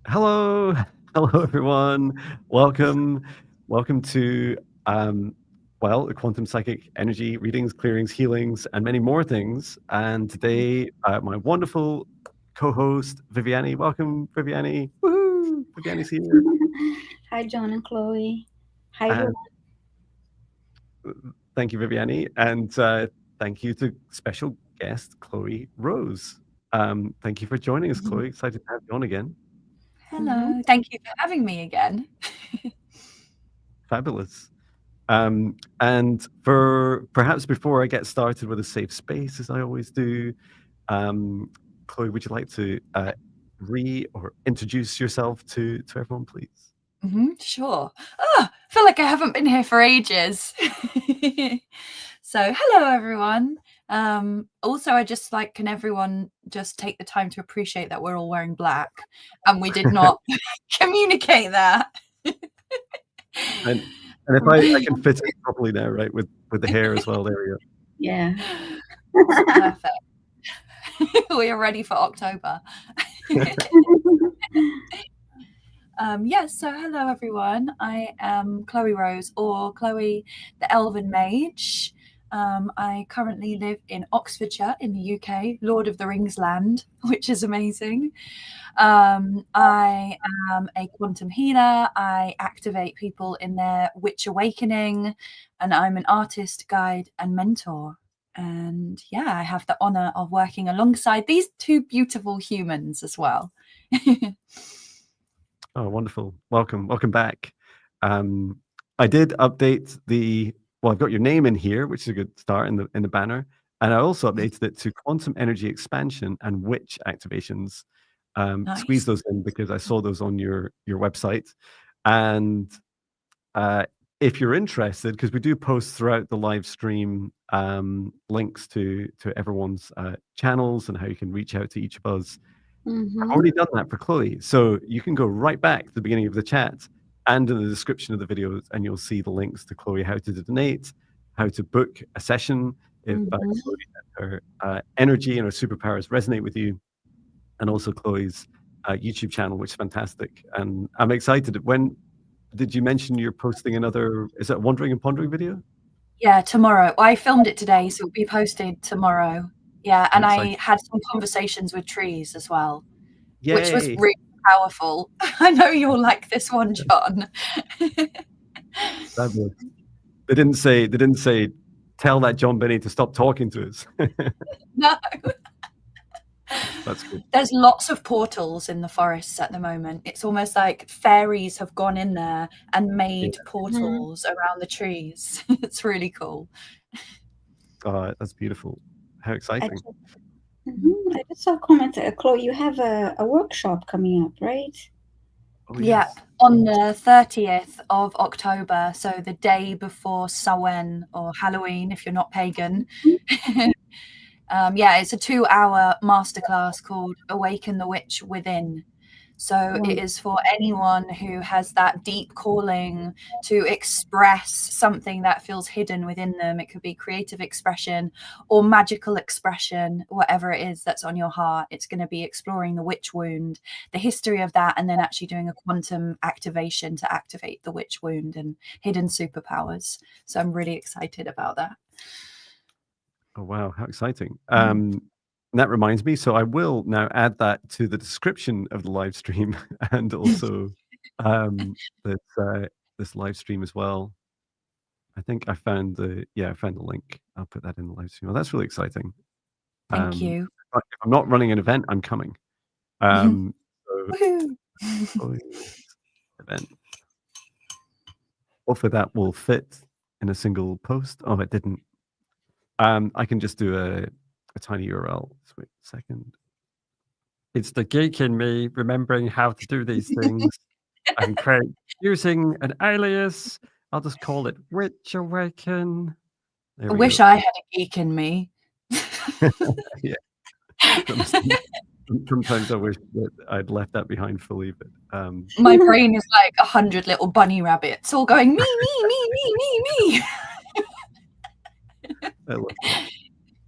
Hello, hello everyone. Welcome, welcome to the quantum psychic energy readings, clearings, healings, and many more things. And today, my wonderful co-host Viviane. Welcome, Viviane. Woohoo! Viviane's here, Hi, John and Chloe. Hi, everyone. and thank you, Viviane, and thank you to special guest Chloe Rose. Thank you for joining us, Mhm. Chloe. Excited to have you on again. Mhm. Hello. Thank you for having me again. Fabulous. And for perhaps before I get started with a safe space, as I always do, Chloe, would you like to or introduce yourself to everyone, please? Sure. I feel like I haven't been here for ages. So, hello everyone. Also, I just like, can everyone just take the time to appreciate that we're all wearing black, and we did not communicate that. And if I can fit it properly now, right, with the hair as well. There we go. Yeah. It's perfect. We are ready for October. Yes, so hello everyone. I am Chloe Rose, or Chloe the Elven Mage. I currently live in Oxfordshire in the UK, Lord of the Rings land, which is amazing. I am a quantum healer. I activate people in their witch awakening, and I'm an artist, guide, and mentor. And yeah, I have the honor of working alongside these two beautiful humans as well. Oh, wonderful. Welcome back. I did update I've got your name in here, which is a good start in the banner. And I also updated it to quantum energy expansion and witch activations. Squeeze Nice. those in because I saw those on your website. And uh, if you're interested, because we do post throughout the live stream links to everyone's channels and how you can reach out to each of us. I've Mhm. already done that for Chloe. So you can go right back to the beginning of the chat and in the description of the videos, and you'll see the links to Chloe, how to donate, how to book a session if Mhm. Chloe and her energy and her superpowers resonate with you, and also Chloe's YouTube channel, which is fantastic. And I'm excited. When did you mention you're posting another, is it a Wandering and Pondering video? Yeah, tomorrow. I filmed it today, so it'll be posted tomorrow. Yeah, How and exciting. I had some conversations with trees as well, which was Yay. really powerful. I know you'll like this one, John. Fabulous. They didn't say, tell that Jon Binnie to stop talking to us. No, That's good. there's lots of portals in the forests at the moment. It's almost like fairies have gone in there and Yeah. made Mhm. portals around the trees. It's really cool. That's beautiful. How I exciting. just, I just saw a comment. Chloe, you have a workshop coming up, right? Oh, Yep, yes. on the 30th of October, so the day before Samhain or Halloween, if you're not pagan. Yeah, it's a 2-hour masterclass called Awaken the Witch Within. So it Wonderful. is for anyone who has that deep calling to express something that feels hidden within them. It could be creative expression or magical expression, whatever it is that's on your heart. It's going to be exploring the witch wound, the history of that, and then actually doing a quantum activation to activate the witch wound and hidden superpowers. So I'm really excited about that. Oh, wow. How exciting. Mm. And that reminds me, so I will now add that to the description of the live stream and also this this live stream as well. I think I found the link. I'll put that in the live stream. Well, that's really exciting. Thank Um, you. if I'm not running an event, I'm coming. So Woohoo. Chloe's event. Hopefully that will fit in a single post. Oh, it didn't. I can just do a tiny URL. Just wait a second. It's the geek in me remembering how to do these things. I can create using an alias. I'll just call it Witch Awaken. There I we wish go. I had a geek in me. Yeah. Sometimes I wish that I'd left that behind fully, but My brain is like 100 little bunny rabbits all going, me, me, me, me, me, I love that.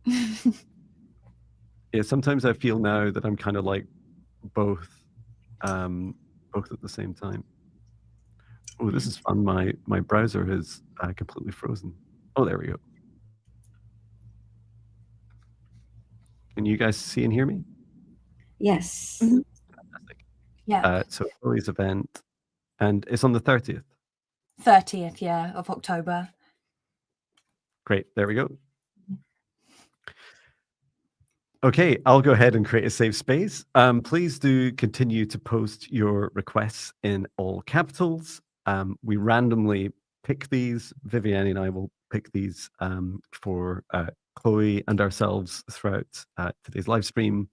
me. Yeah, sometimes I feel now that I'm kind of like both. both at the same time. Oh, this is fun. My browser is completely frozen. Oh, there we go. Can you guys see and hear me? Yes. Fantastic. Yeah. So Chloe's event, and it's on the 30th. 30th, yeah, of October. Great. There we go. Okay, I'll go ahead and create a safe space. Please do continue to post your requests in all capitals. We randomly pick these. Viviane and I will pick these for Chloe and ourselves throughout today's live stream.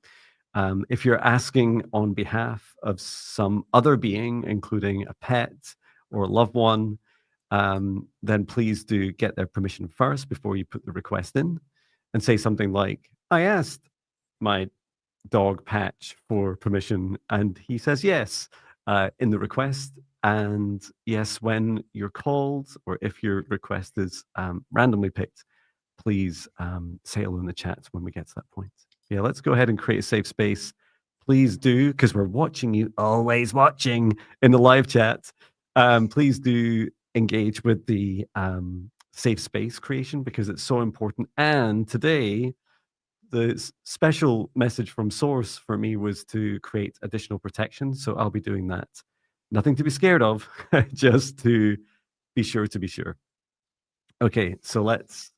If you're asking on behalf of some other being, including a pet or a loved one, then please do get their permission first before you put the request in, and say something like, I asked my dog Patch for permission, and he says yes in the request. And yes, when you're called, or if your request is randomly picked, please say hello in the chat when we get to that point. Yeah, let's go ahead and create a safe space. Please do, because we're watching you, always watching in the live chat. Please do engage with the safe space creation, because it's so important. And today, the special message from Source for me was to create additional protection. So I'll be doing that. Nothing to be scared of, just to be sure to be sure. Okay, so let's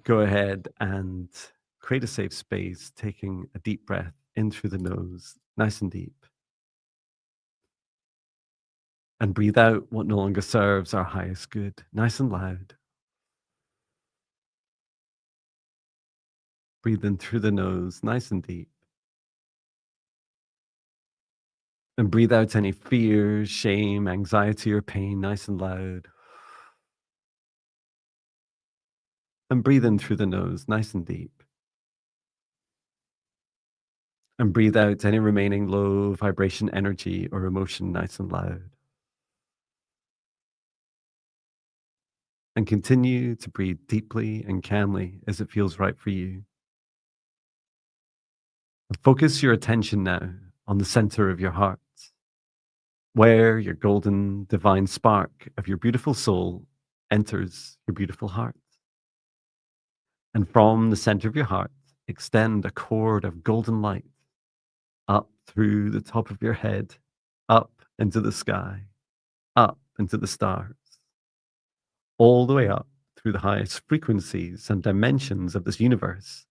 go ahead and create a safe space, taking a deep breath in through the nose, nice and deep. And breathe out what no longer serves our highest good, nice and loud. Breathe in through the nose, nice and deep. And breathe out any fear, shame, anxiety, or pain, nice and loud. And breathe in through the nose, nice and deep. And breathe out any remaining low vibration energy or emotion, nice and loud. And continue to breathe deeply and calmly as it feels right for you. And focus your attention now on the center of your heart, where your golden divine spark of your beautiful soul enters your beautiful heart. And from the center of your heart, extend a cord of golden light up through the top of your head, up into the sky, up into the stars, all the way up through the highest frequencies and dimensions of this universe,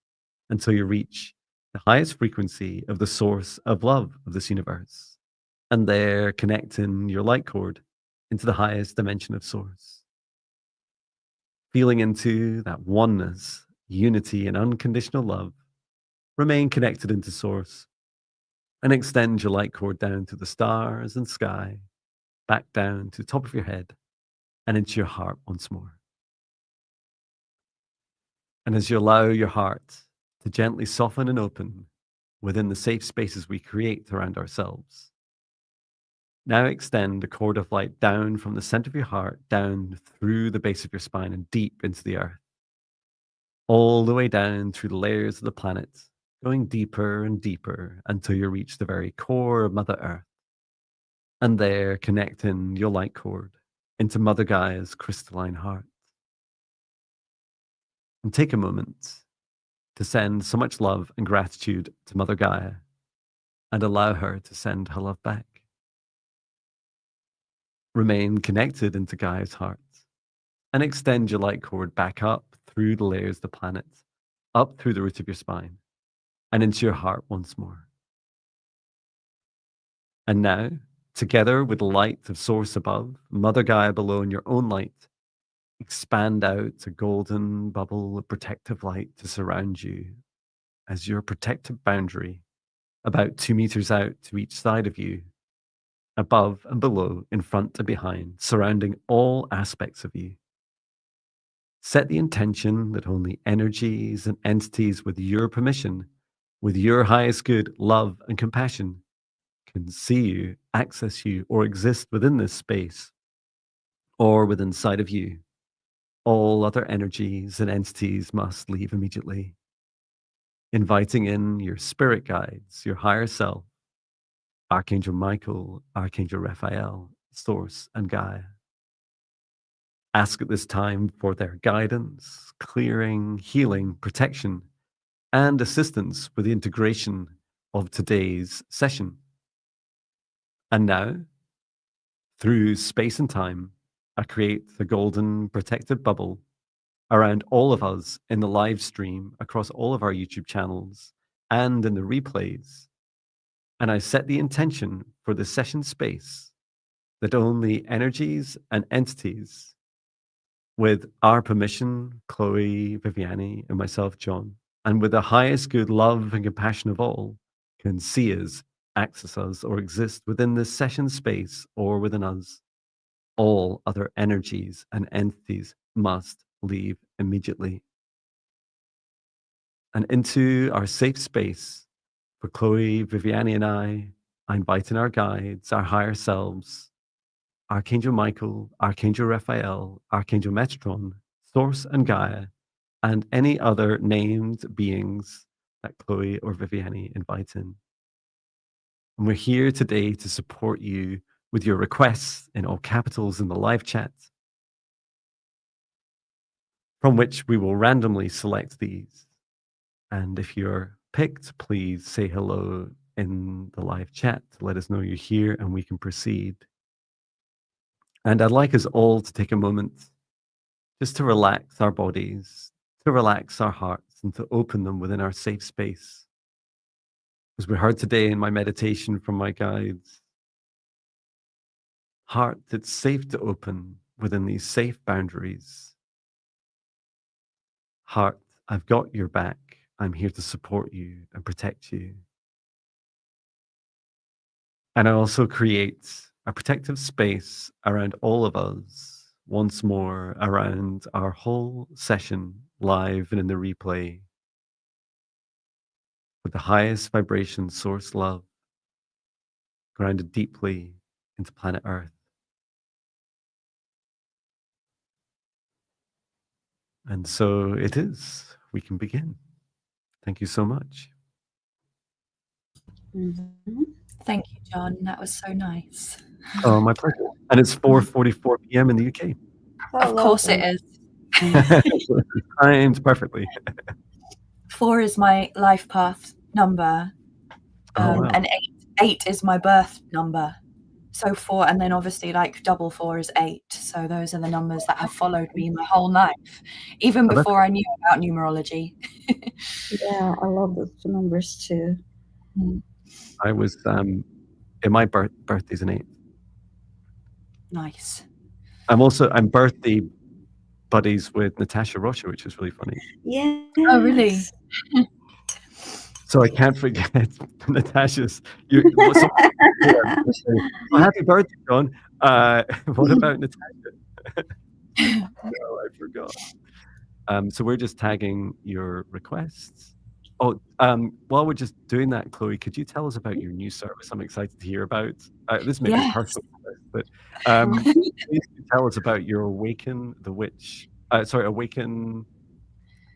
until you reach the highest frequency of the source of love of this universe. And there, connecting your light cord into the highest dimension of source. Feeling into that oneness, unity, and unconditional love. Remain connected into source, and extend your light cord down to the stars and sky, back down to the top of your head, and into your heart once more. And as you allow your heart to gently soften and open within the safe spaces we create around ourselves, now extend a cord of light down from the center of your heart, down through the base of your spine and deep into the earth, all the way down through the layers of the planet, going deeper and deeper until you reach the very core of Mother Earth. And there, connecting your light cord into Mother Gaia's crystalline heart. And take a moment to send so much love and gratitude to Mother Gaia, and allow her to send her love back. Remain connected into Gaia's heart, and extend your light cord back up through the layers of the planet, up through the root of your spine, and into your heart once more. And now, together with the light of Source above, Mother Gaia below, and your own light, expand out a golden bubble of protective light to surround you as your protective boundary, about 2 meters out to each side of you, above and below, in front and behind, surrounding all aspects of you. Set the intention that only energies and entities with your permission, with your highest good, love, and compassion, can see you, access you, or exist within this space, or within sight of you. All other energies and entities must leave immediately. Inviting in your spirit guides, your higher self, Archangel Michael, Archangel Raphael, Source, and Gaia. Ask at this time for their guidance, clearing, healing, protection, and assistance with the integration of today's session. And now, through space and time, I create the golden protective bubble around all of us in the live stream across all of our YouTube channels and in the replays. And I set the intention for the session space that only energies and entities with our permission, Chloe, Viviane, and myself, Jon, and with the highest good love and compassion of all, can see us, access us, or exist within this session space or within us. All other energies and entities must leave immediately. And into our safe space for Chloe, Viviane, and I invite in our guides, our higher selves, Archangel Michael, Archangel Raphael, Archangel Metatron, Source and Gaia, and any other named beings that Chloe or Viviane invite in. And we're here today to support you with your requests in all capitals in the live chat, from which we will randomly select these. And if you're picked, please say hello in the live chat to let us know you're here and we can proceed. And I'd like us all to take a moment just to relax our bodies, to relax our hearts, and to open them within our safe space. As we heard today in my meditation from my guides, heart, it's safe to open within these safe boundaries. Heart, I've got your back. I'm here to support you and protect you. And I also create a protective space around all of us, once more around our whole session, live and in the replay, with the highest vibration source love, grounded deeply into planet Earth. And so it is. We can begin. Thank you so much. Mhm. Thank you, Jon. That was so nice. Oh, my pleasure. And it's 4:44 p.m. in the UK. Of course it is. Timed perfectly. 4 is my life path number, Oh, wow. and 8 is my birth number. So 4, and then obviously like double 4 is 8. So those are the numbers that have followed me my whole life, even before I knew about numerology. Yeah, I love those two numbers too. I was in my birthday's an 8. Nice. I'm birthday buddies with Natasha Rocha, which is really funny. Yeah. Oh, really? So I can't forget Natasha's. Well, happy birthday, Jon. What about Natasha? No, I forgot. So we're just tagging your requests. Oh, while we're just doing that, Chloe, could you tell us about your new service? I'm excited to hear about. This may be personal, but please tell us about your Awaken the Witch. Awaken.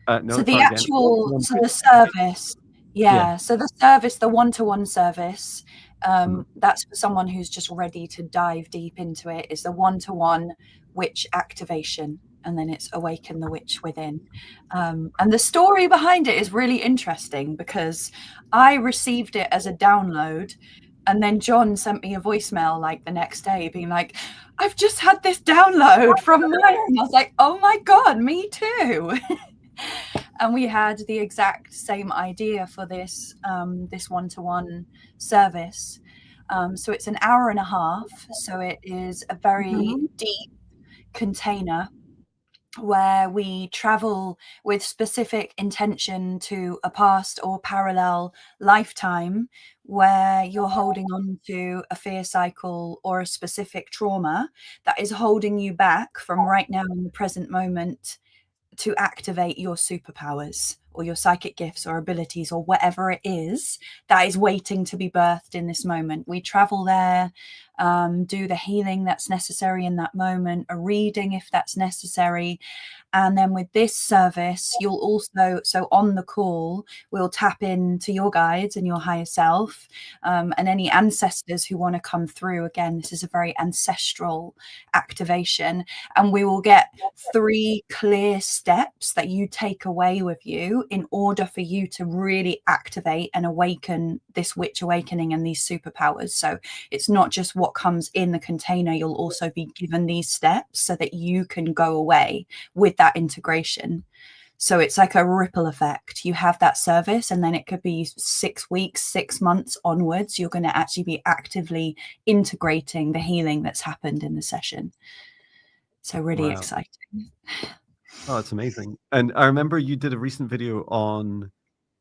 No, so the actual, so the service. Yeah. So the service, the one-to-one service, that's for someone who's just ready to dive deep into it, is the one-to-one witch activation. And then it's Awaken the Witch Within. And the story behind it is really interesting because I received it as a download, and then Jon sent me a voicemail like the next day being like, I've just had this download from mine. And I was like, oh my God, me too. And we had the exact same idea for this this one-to-one service. So it's an hour and a half. So it is a very deep container where we travel with specific intention to a past or parallel lifetime where you're holding on to a fear cycle or a specific trauma that is holding you back from right now in the present moment to activate your superpowers or your psychic gifts or abilities or whatever it is that is waiting to be birthed in this moment. We travel there, do the healing that's necessary in that moment, a reading if that's necessary. And then with this service, you'll also, so on the call, we'll tap into your guides and your higher self, and any ancestors who want to come through. Again, this is a very ancestral activation, and we will get 3 clear steps that you take away with you in order for you to really activate and awaken this witch awakening and these superpowers. So it's not just what comes in the container, you'll also be given these steps so that you can go away with that integration. So it's like a ripple effect. You have that service, and then it could be 6 weeks, 6 months onwards, you're going to actually be actively integrating the healing that's happened in the session. So really exciting. Oh, it's amazing. And I remember you did a recent video on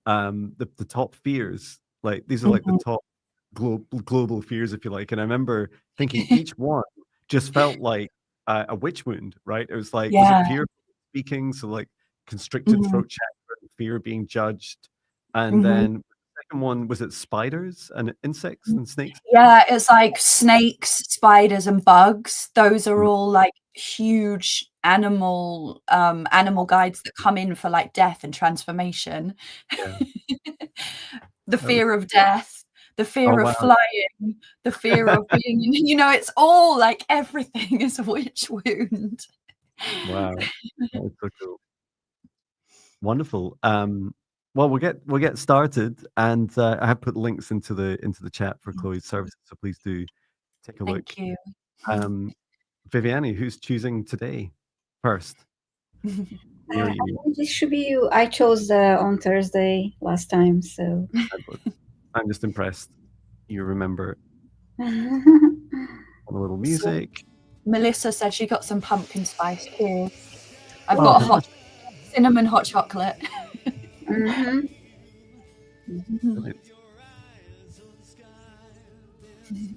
the top fears. Like, these are like the top global fears, if you like. And I remember thinking each one just felt like a witch wound, right? It was like, was it fear of speaking? So like constricted throat chakra, fear of being judged. And then the second one, was it spiders and insects and snakes? Yeah, it's like snakes, spiders, and bugs. Those are all like huge animal guides that come in for like death and transformation. The fear of death, the fear of flying, the fear of being, you know, it's all like everything is a witch wound. Wow, that's so cool. Wonderful. Well, we'll get started, and I have put links into the chat for Chloe's services, so please do take a look. Thank you. Viviane, who's choosing today first? It should be you. I chose on Thursday last time, so I'm just impressed. You remember. A little music. So, Melissa said she got some pumpkin spice too. I've got cinnamon hot chocolate.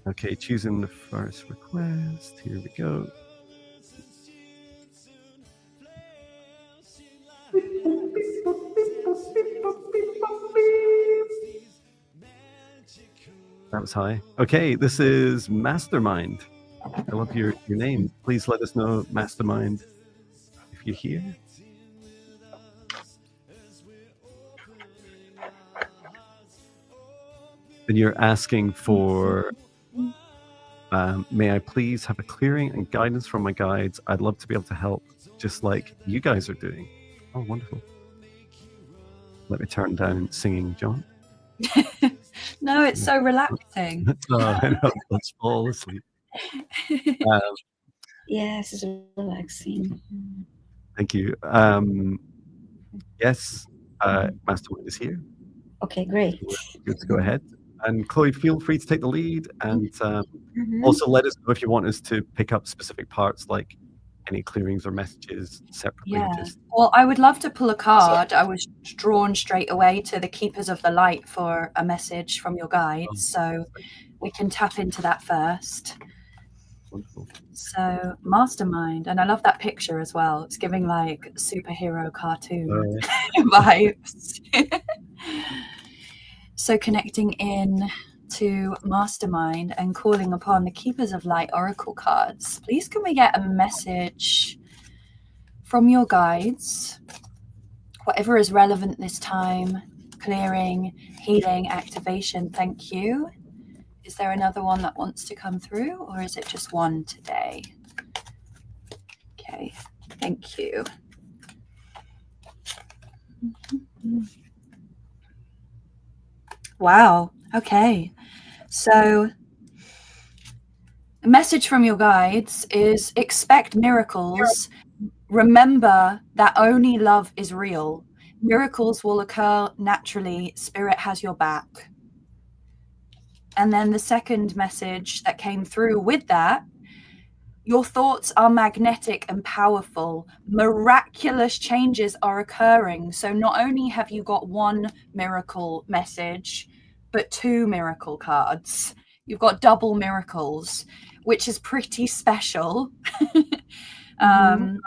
Okay, choosing the first request. Here we go. That was high. Okay, this is Mastermind. I love your name. Please let us know, Mastermind, if you're here. And you're asking for, may I please have a clearing and guidance from my guides? I'd love to be able to help, just like you guys are doing. Oh, wonderful. Let me turn down singing, John. No, it's so relaxing. Let's fall asleep. Yes, it's relaxing. Thank you. Yes, Mastermind is here. Okay, great. So good to go ahead. And Chloe, feel free to take the lead, and also let us know if you want us to pick up specific parts, like any clearings or messages separately. Yeah. Well, I would love to pull a card. I was drawn straight away to the Keepers of the Light for a message from your guides, so we can tap into that first. Wonderful. So, Mastermind, and I love that picture as well. It's giving like superhero cartoon vibes. So connecting in to Mastermind and calling upon the Keepers of Light Oracle cards. Please can we get a message from your guides, whatever is relevant this time, clearing, healing, activation, thank you. Is there another one that wants to come through, or is it just one today? Okay, thank you. Wow, okay. So a message from your guides is expect miracles. Remember that only love is real. Miracles will occur naturally. Spirit has your back. And then the second message that came through with that, your thoughts are magnetic and powerful. Miraculous changes are occurring. So not only have you got one miracle message, but 2 miracle cards. You've got double miracles, which is pretty special. That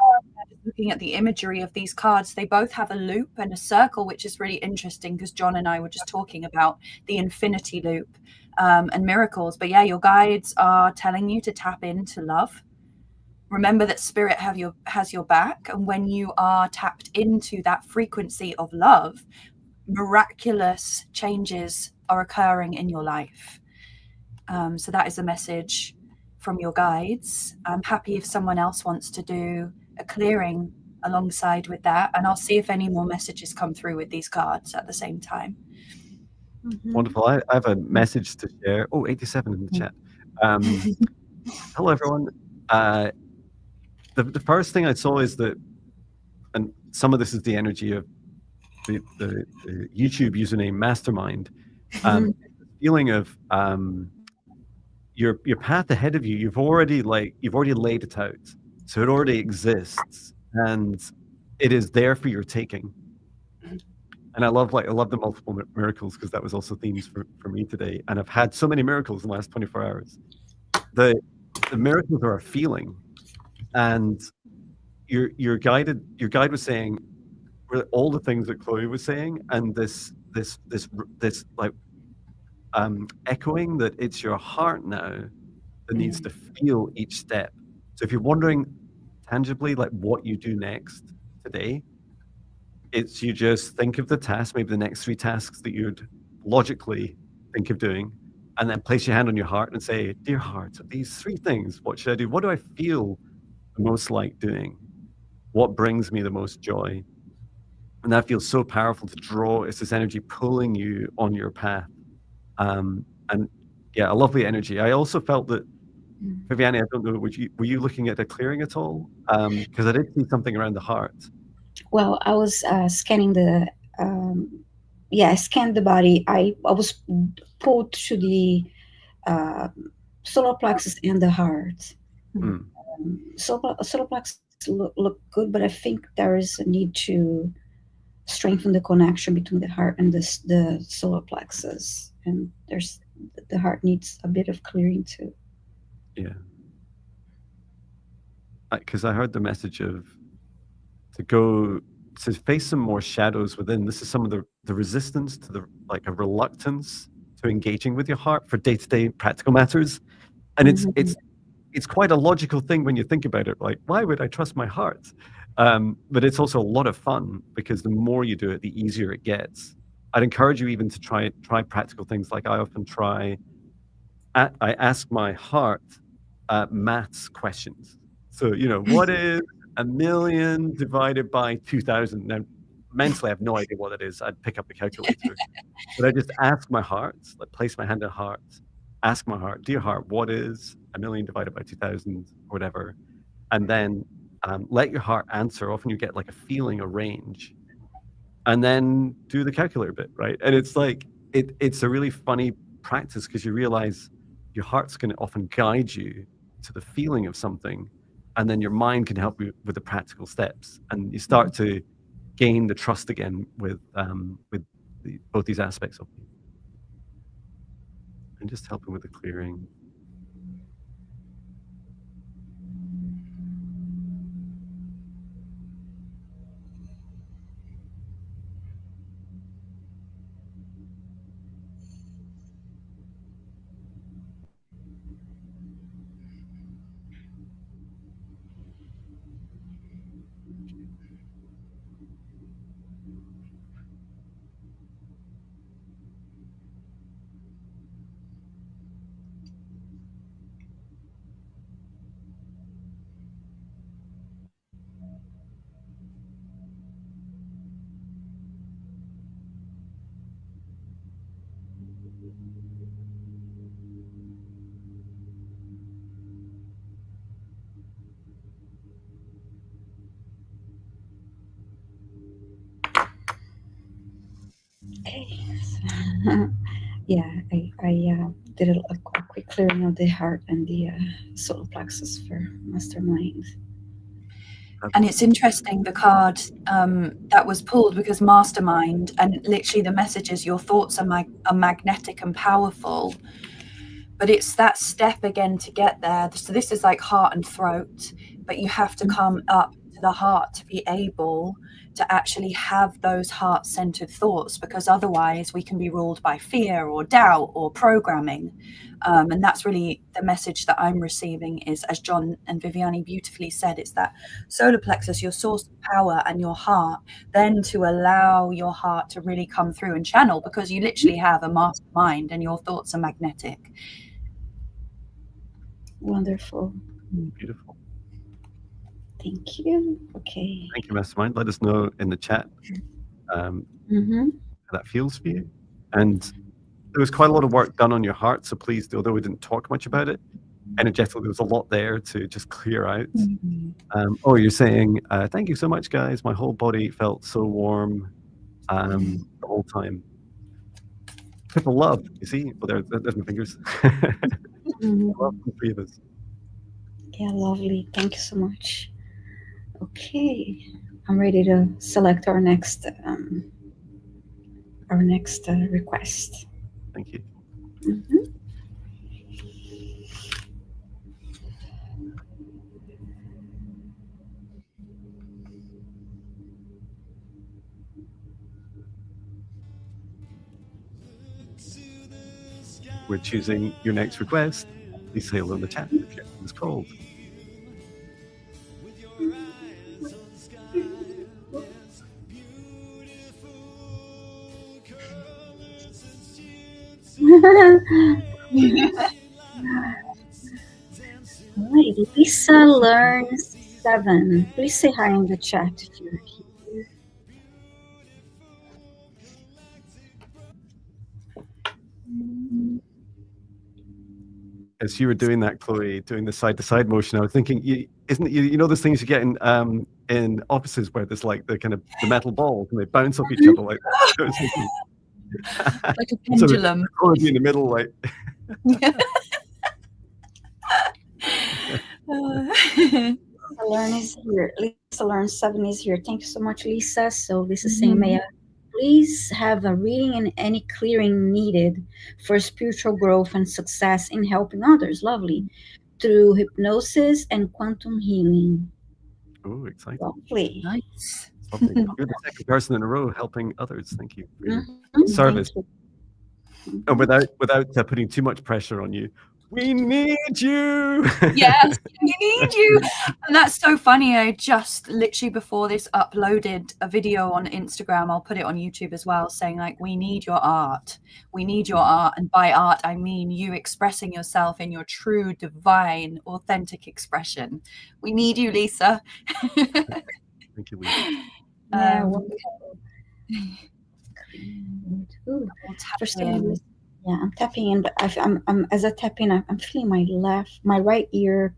is looking at the imagery of these cards, they both have a loop and a circle, which is really interesting because Jon and I were just talking about the infinity loop and miracles. But yeah, your guides are telling you to tap into love. Remember that spirit has your back, and when you are tapped into that frequency of love, miraculous changes are occurring in your life. So that is a message from your guides. I'm happy if someone else wants to do a clearing alongside with that, and I'll see if any more messages come through with these cards at the same time. Wonderful. I have a message to share. Oh, 87 in the chat. Hello, everyone. The first thing I saw is that, and some of this is the energy of the YouTube username Mastermind, feeling of your path ahead of you. You've already laid it out, so it already exists, and it is there for your taking. And I love the multiple miracles, because that was also themes for me today. And I've had so many miracles in the last 24 hours. The miracles are a feeling, and your guide was saying all the things that Chloe was saying, and this like echoing that it's your heart now that needs to feel each step. So if you're wondering tangibly like what you do next today, it's you just think of the task, maybe the next 3 tasks that you'd logically think of doing, and then place your hand on your heart and say, dear heart, these 3 things, what should I do? What do I feel the most like doing? What brings me the most joy? And that feels so powerful to draw. It's this energy pulling you on your path. And yeah, a lovely energy. I also felt that, Viviane, I don't know, were you looking at a clearing at all? Because I did see something around the heart. Well, I was scanning the, I scanned the body. I was pulled to the solar plexus and the heart. Solar plexus look good, but I think there is a need to strengthen the connection between the heart and the solar plexus. And the heart needs a bit of clearing too. Yeah. Because I heard the message of to face some more shadows within. This is some of the resistance to a reluctance to engaging with your heart for day-to-day practical matters. And it's quite a logical thing when you think about it. Like, why would I trust my heart? But it's also a lot of fun, because the more you do it, the easier it gets. I'd encourage you even to try practical things. Like I often I ask my heart maths questions. So, what is 1,000,000 divided by 2,000? Now, mentally, I have no idea what it is. I'd pick up the calculator. But I just ask my heart, like place my hand on heart, ask my heart, dear heart, what is 1,000,000 divided by 2,000, or whatever? And then let your heart answer. Often you get like a feeling, a range, and then do the calculator bit, right? And it's like, it's a really funny practice, because you realize your heart's going to often guide you to the feeling of something, and then your mind can help you with the practical steps, and you start to gain the trust again with both these aspects of you. And just helping with the clearing. Okay. Yeah, I did a quick clearing of the heart and the solar plexus for Mastermind. And it's interesting, the card that was pulled, because Mastermind, and literally the message is your thoughts are magnetic and powerful, but it's that step again to get there. So this is like heart and throat, but you have to come up the heart to be able to actually have those heart-centered thoughts, because otherwise we can be ruled by fear or doubt or programming. And that's really the message that I'm receiving, is, as Jon and Viviane beautifully said, it's that solar plexus, your source of power, and your heart, then to allow your heart to really come through and channel, because you literally have a mastermind and your thoughts are magnetic. Wonderful. Beautiful. Thank you. Okay. Thank you, Mastermind. Let us know in the chat how that feels for you. And there was quite a lot of work done on your heart, so please, although we didn't talk much about it, energetically there was a lot there to just clear out. Oh, you're saying, thank you so much, guys. My whole body felt so warm the whole time. People love, you see? Well, there's my fingers. Love from three of us. Yeah, lovely. Thank you so much. Okay, I'm ready to select our next request. Thank you. We're choosing your next request. Please say hello in the chat if your name is called. All right, Lisa learns 7. Please say hi in the chat if you're here. As you were doing that, Chloe, doing the side-to-side motion, I was thinking, you know those things you get in offices where there's like the kind of the metal balls and they bounce off each other like that. Like a pendulum. So in the middle, like. Lisa Learn is here. Lisa Learn 7 is here. Thank you so much, Lisa. So Lisa saying, may I please have a reading and any clearing needed for spiritual growth and success in helping others. Lovely. Through hypnosis and quantum healing. Oh, exciting. Lovely. Nice. You're the second person in a row helping others. Thank you for your service. You. And without putting too much pressure on you, we need you. Yes, we need you. And that's so funny. I just literally before this uploaded a video on Instagram. I'll put it on YouTube as well, saying like, we need your art. We need your art. And by art, I mean you expressing yourself in your true, divine, authentic expression. We need you, Lisa. Thank you, Lisa. Yeah, I'm tapping in, but I'm as I tap in, I'm feeling my right ear.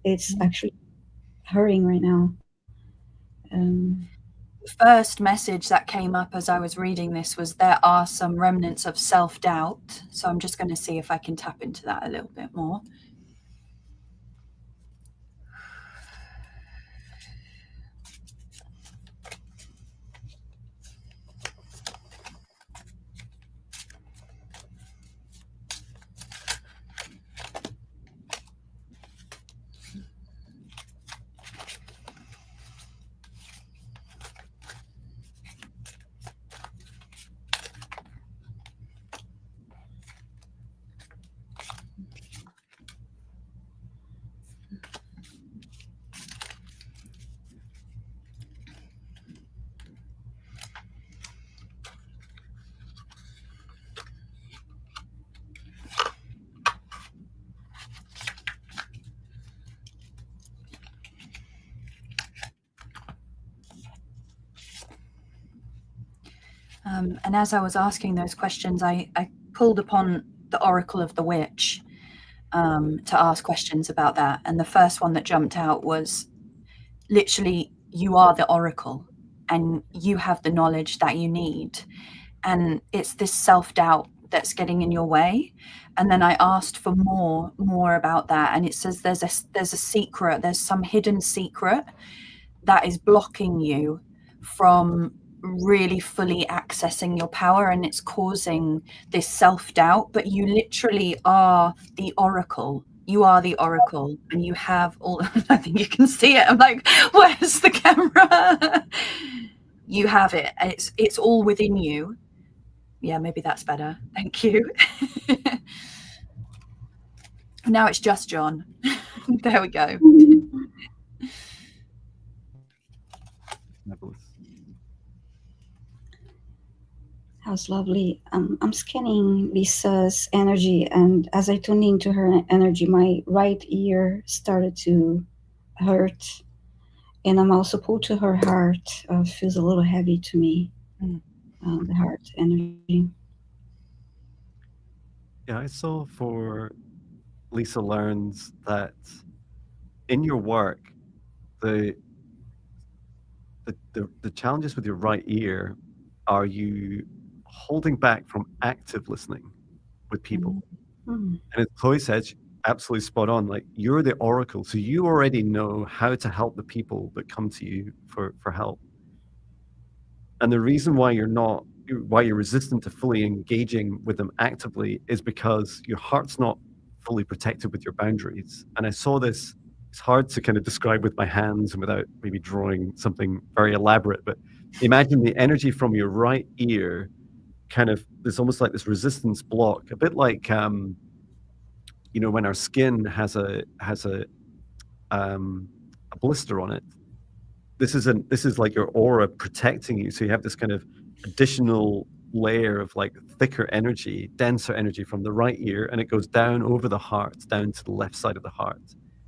It's actually hurting right now. The first message that came up as I was reading this was there are some remnants of self-doubt. So I'm just going to see if I can tap into that a little bit more. And as I was asking those questions, I pulled upon the Oracle of the Witch to ask questions about that. And the first one that jumped out was literally, you are the Oracle and you have the knowledge that you need. And it's this self-doubt that's getting in your way. And then I asked for more about that. And it says there's a secret, there's some hidden secret that is blocking you from really fully accessing your power, and it's causing this self-doubt. But you literally are the Oracle You are the oracle, and you have all. I think you can see it. I'm like, where's the camera? You have it. It's all within you. Yeah, maybe that's better. Thank you. Now it's just Jon. There we go. That was lovely. I'm scanning Lisa's energy, and as I tuned into her energy, my right ear started to hurt, and I'm also pulled to her heart. Feels a little heavy to me, the heart energy. Yeah, I saw for Lisa learns that in your work, the challenges with your right ear are you holding back from active listening with people. Mm. And as Chloe said, absolutely spot on. Like, you're the oracle, so you already know how to help the people that come to you for help. And the reason why you're resistant to fully engaging with them actively is because your heart's not fully protected with your boundaries. And I saw this. It's hard to kind of describe with my hands and without maybe drawing something very elaborate, but imagine the energy from your right ear kind of, there's almost like this resistance block, a bit like when our skin has a blister on it. This is like your aura protecting you, so you have this kind of additional layer of like thicker energy, denser energy from the right ear, and it goes down over the heart, down to the left side of the heart.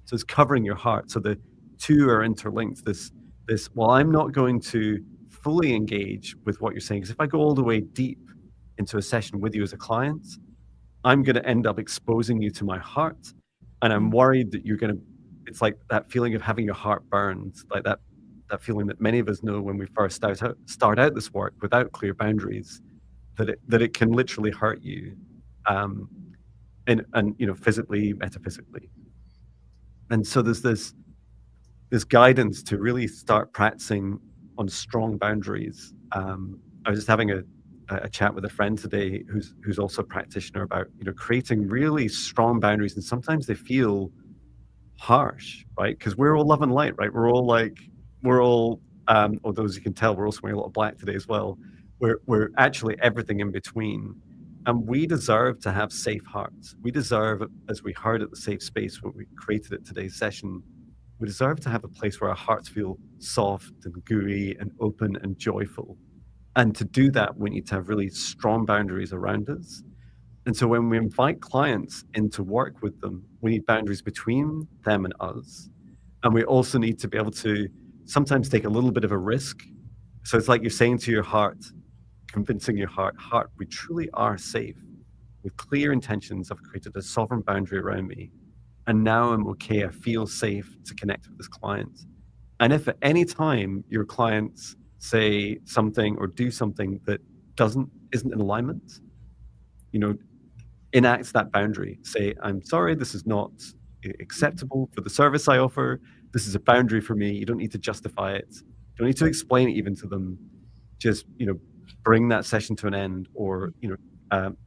So it's covering your heart. So the two are interlinked. This well, I'm not going to fully engage with what you're saying, because if I go all the way deep into a session with you as a client, I'm going to end up exposing you to my heart, and I'm worried that you're going to. It's like that feeling of having your heart burned, like that feeling that many of us know when we first start out this work without clear boundaries, that it can literally hurt you, and physically, metaphysically. And so there's this guidance to really start practicing on strong boundaries. I was just having a chat with a friend today who's also a practitioner about creating really strong boundaries, and sometimes they feel harsh, right? Because we're all love and light, right? We're all although as you can tell, we're also wearing a lot of black today as well. We're actually everything in between, and we deserve to have safe hearts. We deserve, as we heard at the safe space when we created it today's session, we deserve to have a place where our hearts feel soft and gooey and open and joyful. And to do that, we need to have really strong boundaries around us. And so when we invite clients in to work with them, we need boundaries between them and us. And we also need to be able to sometimes take a little bit of a risk. So it's like you're saying to your heart, convincing your heart, we truly are safe. With clear intentions, I've created a sovereign boundary around me. And now I'm okay, I feel safe to connect with this client. And if at any time your clients say something or do something that isn't in alignment, enact that boundary. Say, I'm sorry, this is not acceptable for the service I offer. This is a boundary for me. You don't need to justify it. You don't need to explain it even to them. Just, bring that session to an end, or,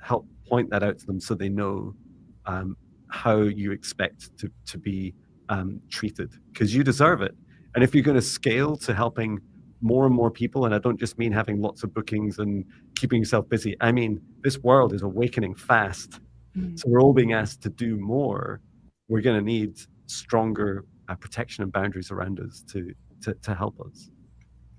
help point that out to them so they know how you expect to be treated, because you deserve it. And if you're going to scale to helping more and more people, and I don't just mean having lots of bookings and keeping yourself busy, I mean, this world is awakening fast. So we're all being asked to do more. We're going to need stronger protection and boundaries around us to help us.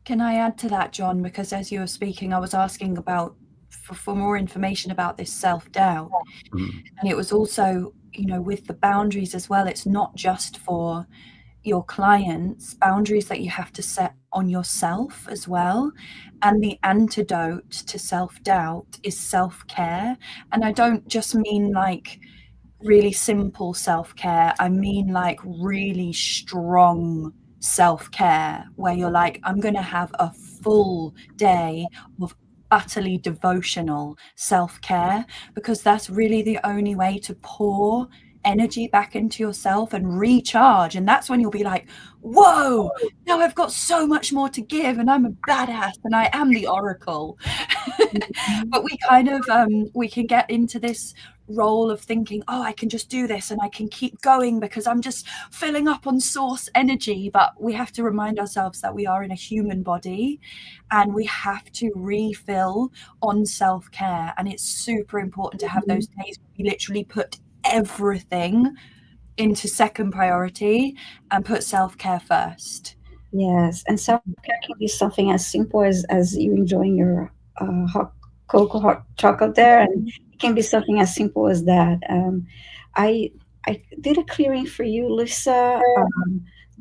Can I add to that, Jon? Because as you were speaking, I was asking about for more information about this self-doubt. And it was also, with the boundaries as well, it's not just for your clients, boundaries that you have to set on yourself as well. And the antidote to self-doubt is self-care. And I don't just mean like really simple self-care. I mean like really strong self-care, where you're like, I'm going to have a full day of utterly devotional self-care, because that's really the only way to pour energy back into yourself and recharge. And that's when you'll be like, whoa, now I've got so much more to give, and I'm a badass, and I am the oracle. But we kind of we can get into this role of thinking, oh, I can just do this and I can keep going because I'm just filling up on source energy. But we have to remind ourselves that we are in a human body, and we have to refill on self-care. And it's super important to have those days where we literally put everything into second priority and put self-care first. Yes, and self-care can be something as simple as you enjoying your hot cocoa, hot chocolate there, and it can be something as simple as that. I did a clearing for you, Lisa.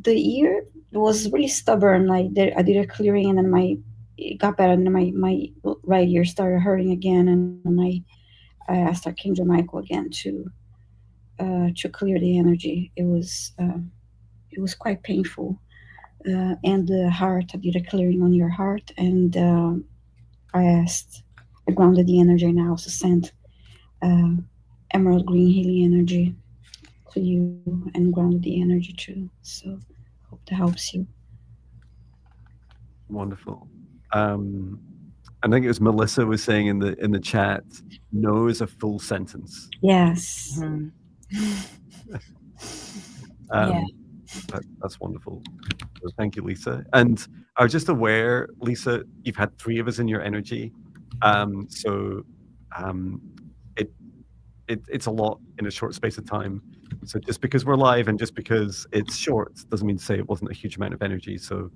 The ear was really stubborn. I did a clearing, and then it got better, and then my right ear started hurting again, and I asked Archangel Michael again to clear the energy. It was quite painful. And the heart, I did a clearing on your heart, and I grounded the energy, and I also sent emerald green healing energy to you and grounded the energy too. So hope that helps you. Wonderful. I think it was Melissa was saying in the chat, no is a full sentence. Yes. Yeah. That's wonderful. So thank you, Lisa. And I was just aware, Lisa, you've had 3 of us in your energy. It's a lot in a short space of time. So just because we're live and just because it's short doesn't mean to say it wasn't a huge amount of energy. So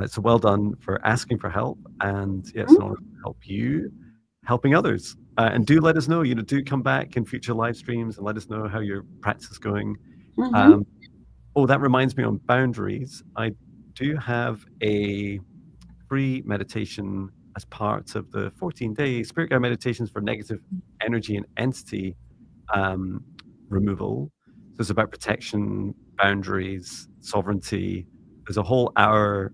so well done for asking for help, and yes, an honor to help you helping others. And do let us know, do come back in future live streams and let us know how your practice is going. Oh, that reminds me, on boundaries, I do have a free meditation as part of the 14-day Spirit Guide meditations for negative energy and entity removal. So it's about protection, boundaries, sovereignty. There's a whole hour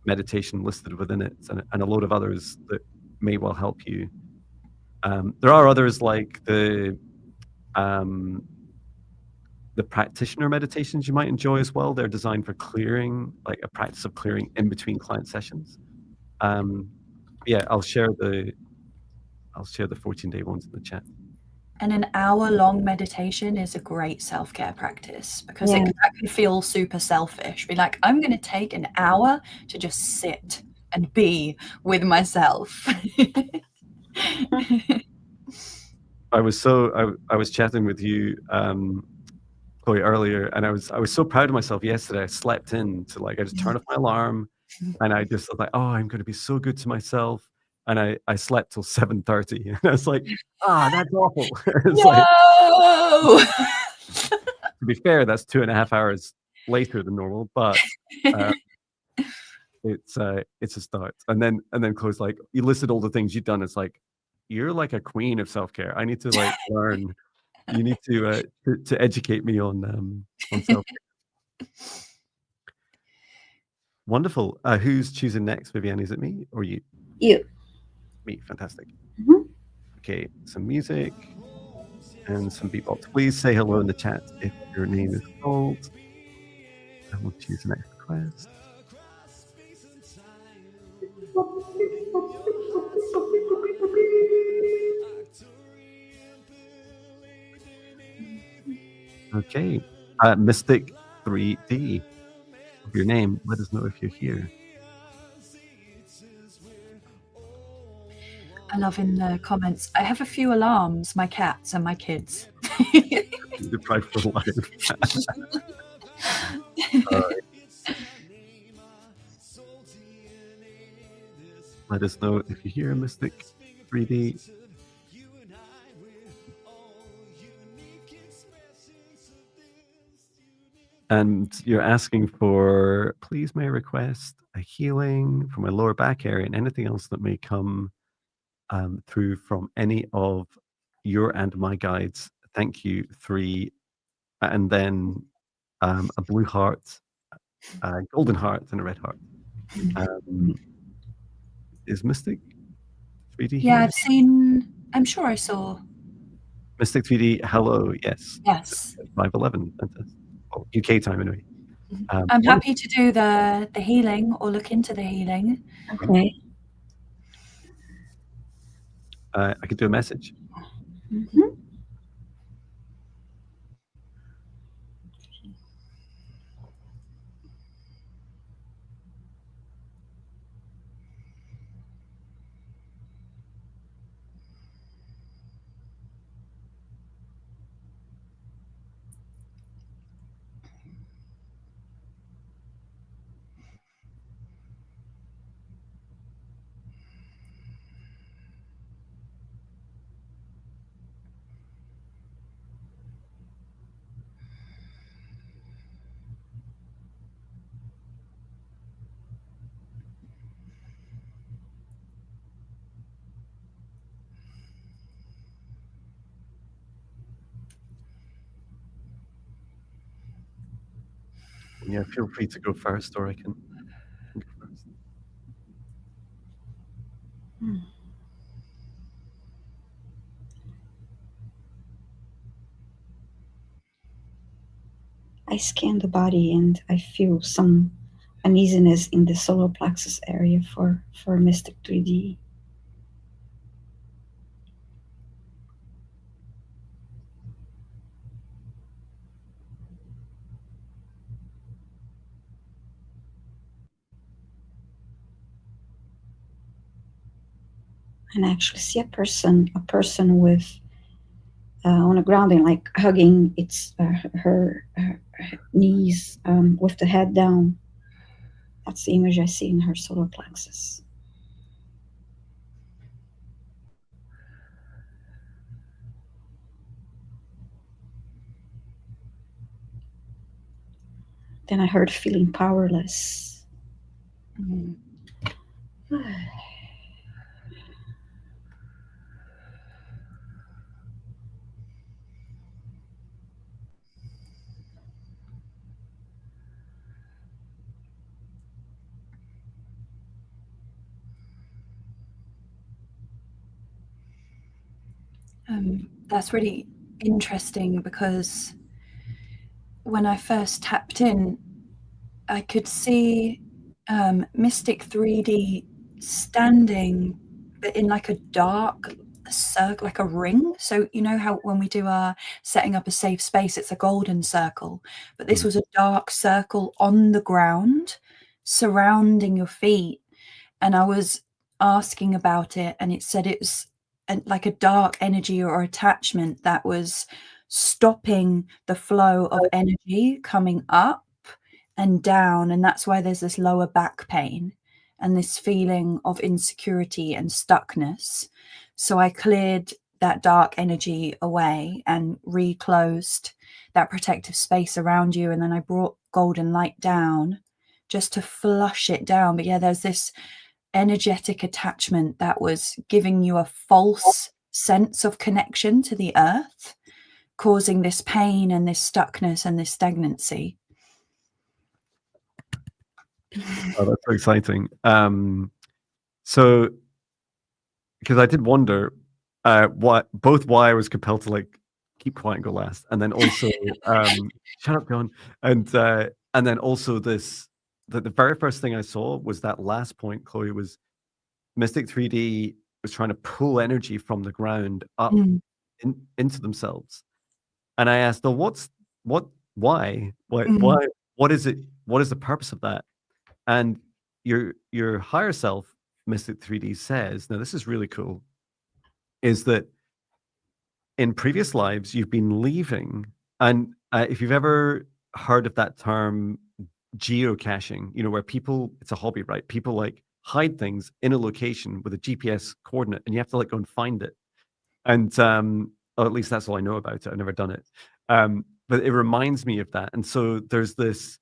meditation listed within it, and a load of others that may well help you. There are others like the practitioner meditations you might enjoy as well. They're designed for clearing, like a practice of clearing in between client sessions. Yeah, I'll share the 14-day ones in the chat. And an hour-long meditation is a great self-care practice, because that can feel super selfish. Be like, I'm going to take an hour to just sit and be with myself. I was chatting with you, Chloe, earlier, and I was so proud of myself yesterday. I slept in to, I just turned off my alarm, and I just was like, oh, I'm going to be so good to myself. And I slept till 7:30, and I was like, that's awful. No! To be fair, that's 2.5 hours later than normal, but it's a start. And then Chloe's like, you listed all the things you've done. It's like, you're like a queen of self-care. I need to learn. You need to educate me on self-care. Wonderful. Who's choosing next, Viviane? Is it me or you? You. Me. Fantastic. Okay, some music and some beatbox. Please say hello in the chat if your name is called. And we'll choose the next request. Okay, Mystic 3D. Your name, let us know if you're here. I love in the comments, I have a few alarms, my cats and my kids. Deprived for life. Let us know if you hear Mystic 3D. And you're asking for, please may I request a healing for my lower back area and anything else that may come through from any of your and my guides. Thank you, 3. And then a blue heart, a golden heart, and a red heart. Is Mystic 3D here? Yeah, I'm sure I saw. Mystic 3D, hello, yes. Yes. 5:11, fantastic. Oh, UK time anyway. I'm happy to do the healing or look into the healing. Okay. I could do a message. Mhm. Yeah, feel free to go first, or I can go first. I scan the body and I feel some uneasiness in the solar plexus area for Mystic 3D. And I actually see a person with on a grounding, like hugging her knees with the head down. That's the image I see in her solar plexus. Then I heard feeling powerless. Mm. That's really interesting because when I first tapped in, I could see Mystic 3D standing, but in like a dark circle, like a ring. So you know how when we do our setting up a safe space, it's a golden circle, but this was a dark circle on the ground surrounding your feet. And I was asking about it, and it said it was like a dark energy or attachment that was stopping the flow of energy coming up and down, and that's why there's this lower back pain and this feeling of insecurity and stuckness. So I cleared that dark energy away and reclosed that protective space around you, and then I brought golden light down just to flush it down. But yeah, there's this energetic attachment that was giving you a false sense of connection to the earth, causing this pain and this stuckness and this stagnancy. Oh, that's so exciting. So, because I did wonder why I was compelled to like keep quiet and go last, and then also shut up, Jon, and then also this the very first thing I saw was that last point, Chloe, was Mystic 3D was trying to pull energy from the ground up into themselves, and I asked, "Oh, why, what is it? What is the purpose of that?" And your higher self, Mystic 3D, says, now this is really cool, is that in previous lives you've been leaving, and if you've ever heard of that term geocaching, you know, where people, it's a hobby, right? People like hide things in a location with a GPS coordinate, and you have to like go and find it. And or at least that's all I know about it. I've never done it. But it reminds me of that. And so there's this,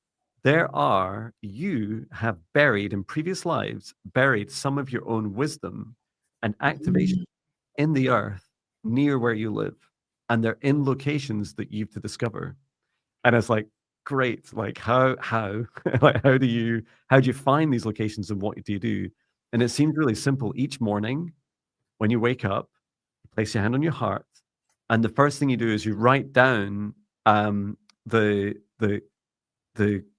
you have buried in previous lives, buried some of your own wisdom and activation in the earth near where you live. And they're in locations that you've to discover. And it's like, great. Like how, like, how do you find these locations and what do you do? And it seems really simple. Each morning when you wake up, place your hand on your heart And the first thing you do is you write down the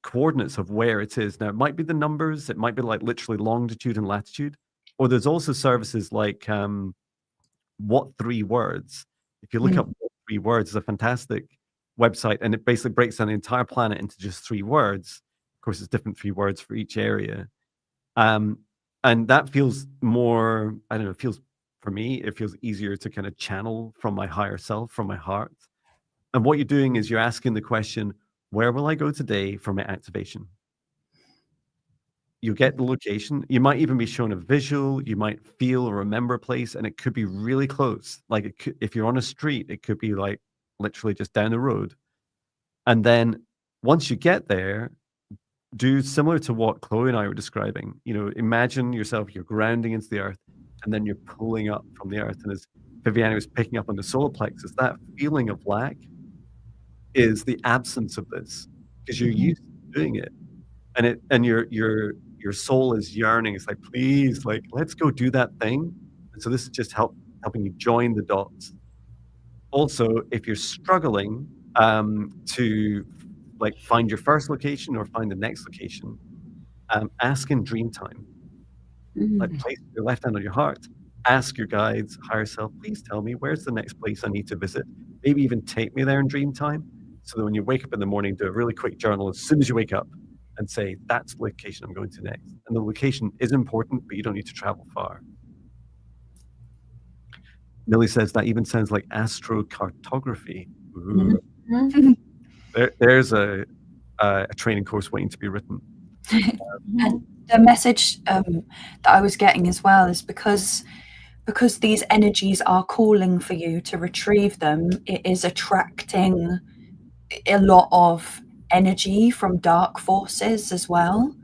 coordinates of where it is. Now, it might be the numbers, it might be like literally longitude and latitude, or there's also services like What 3 Words. If you look up What 3 Words, it's a fantastic website, and it basically breaks down the entire planet into just 3 words. Of course, it's different 3 words for each area. And that feels more, I don't know, for me, it feels easier to kind of channel from my higher self, from my heart. And what you're doing is you're asking the question, where will I go today for my activation? You get the location. You might even be shown a visual. You might feel or remember a place, and it could be really close. Like if you're on a street, it could be like literally just down the road. And then once you get there, do similar to what Chloe and I were describing. Imagine yourself, you're grounding into the earth, and then you're pulling up from the earth. And as Viviane was picking up on the solar plexus, that feeling of lack is the absence of this, because you're used to doing it. And your soul is yearning. It's like, please, like, let's go do that thing. And so this is just helping you join the dots. Also, if you're struggling to like find your first location or find the next location, ask in dream time. Like, place your left hand on your heart. Ask your guides, higher self, please tell me where's the next place I need to visit. Maybe even take me there in dream time, so that when you wake up in the morning, do a really quick journal as soon as you wake up and say, that's the location I'm going to next. And the location is important, but you don't need to travel far. Millie says that even sounds like astrocartography. There's a training course waiting to be written. And the message that I was getting as well is because these energies are calling for you to retrieve them, it is attracting a lot of energy from dark forces as well.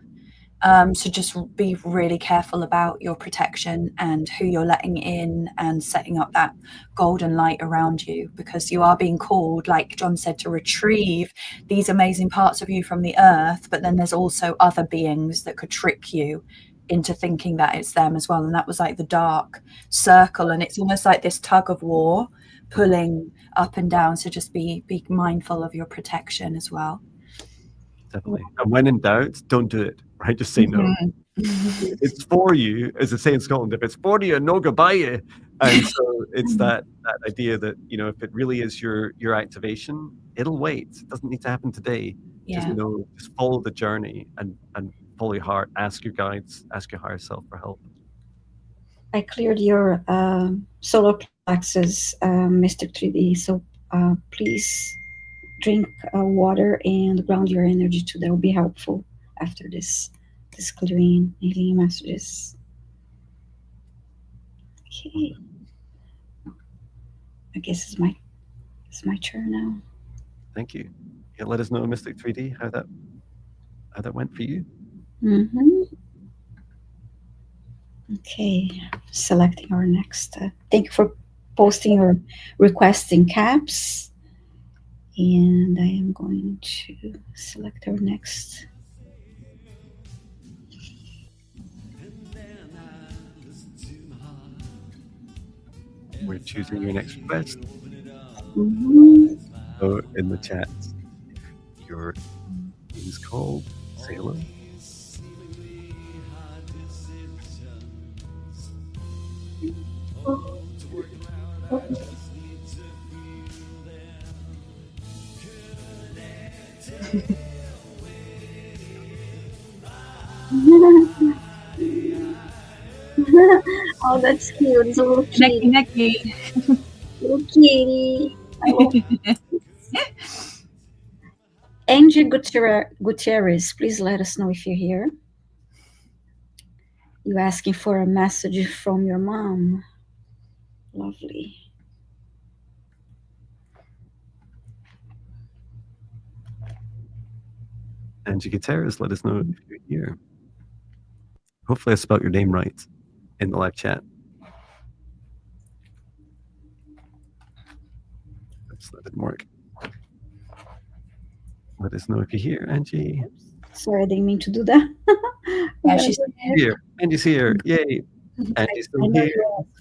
So just be really careful about your protection and who you're letting in, and setting up that golden light around you, because you are being called, like Jon said, to retrieve these amazing parts of you from the earth. But then there's also other beings that could trick you into thinking that it's them as well. And that was like the dark circle, and it's almost like this tug of war pulling up and down. So just be mindful of your protection as well. Definitely. And when in doubt, don't do it, right? Just say no. It's for you, as they say in Scotland, if it's for you, no goodbye. And so it's that idea that, if it really is your activation, it'll wait. It doesn't need to happen today. Yeah. Just follow the journey and follow your heart. Ask your guides, ask your higher self for help. I cleared your solar plexus, Mr. 3D. So please drink water and ground your energy too. That will be helpful after this clearing, healing messages. Okay. I guess it's my turn now. Thank you. Yeah, let us know, Mystic 3D, how that went for you. Okay, selecting our next. Thank you for posting or requesting caps. And I am going to select our next. We're choosing your next request. So in the chat, your name is called. Say hello. Oh, that's cute. It's a little kitty. Necky. Little kitty. Angie Gutierrez, please let us know if you're here. You're asking for a message from your mom. Lovely. Angie Gutierrez, let us know if you're here. Hopefully I spelled your name right in the live chat. Oops, that didn't work. Let us know if you're here, Angie. Sorry, I didn't mean to do that. Yeah, she's here. Angie's here. Yay. Angie's still here.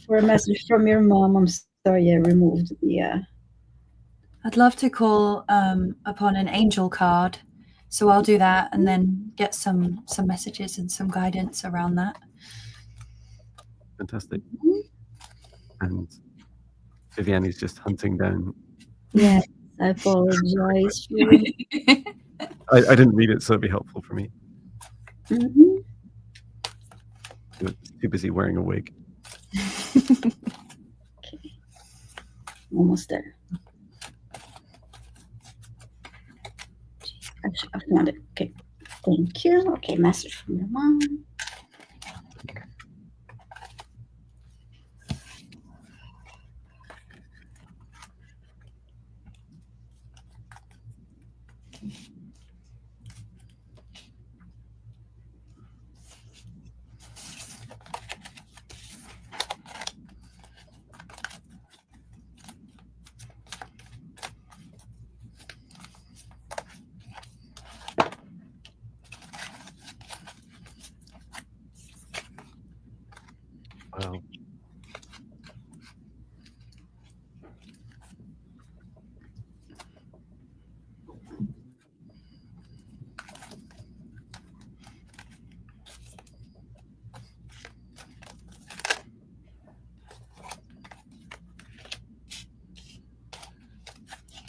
For a message from your mom. I'm sorry, I removed the I'd love to call upon an angel card. So I'll do that and then get some messages and some guidance around that. Fantastic. And Viviane is just hunting down. Yes, I apologize. I didn't read it, so it'd be helpful for me. Mm-hmm. You're too busy wearing a wig. Okay. Almost there. Actually, I found it. Okay. Thank you. Okay, message from your mom. Wow.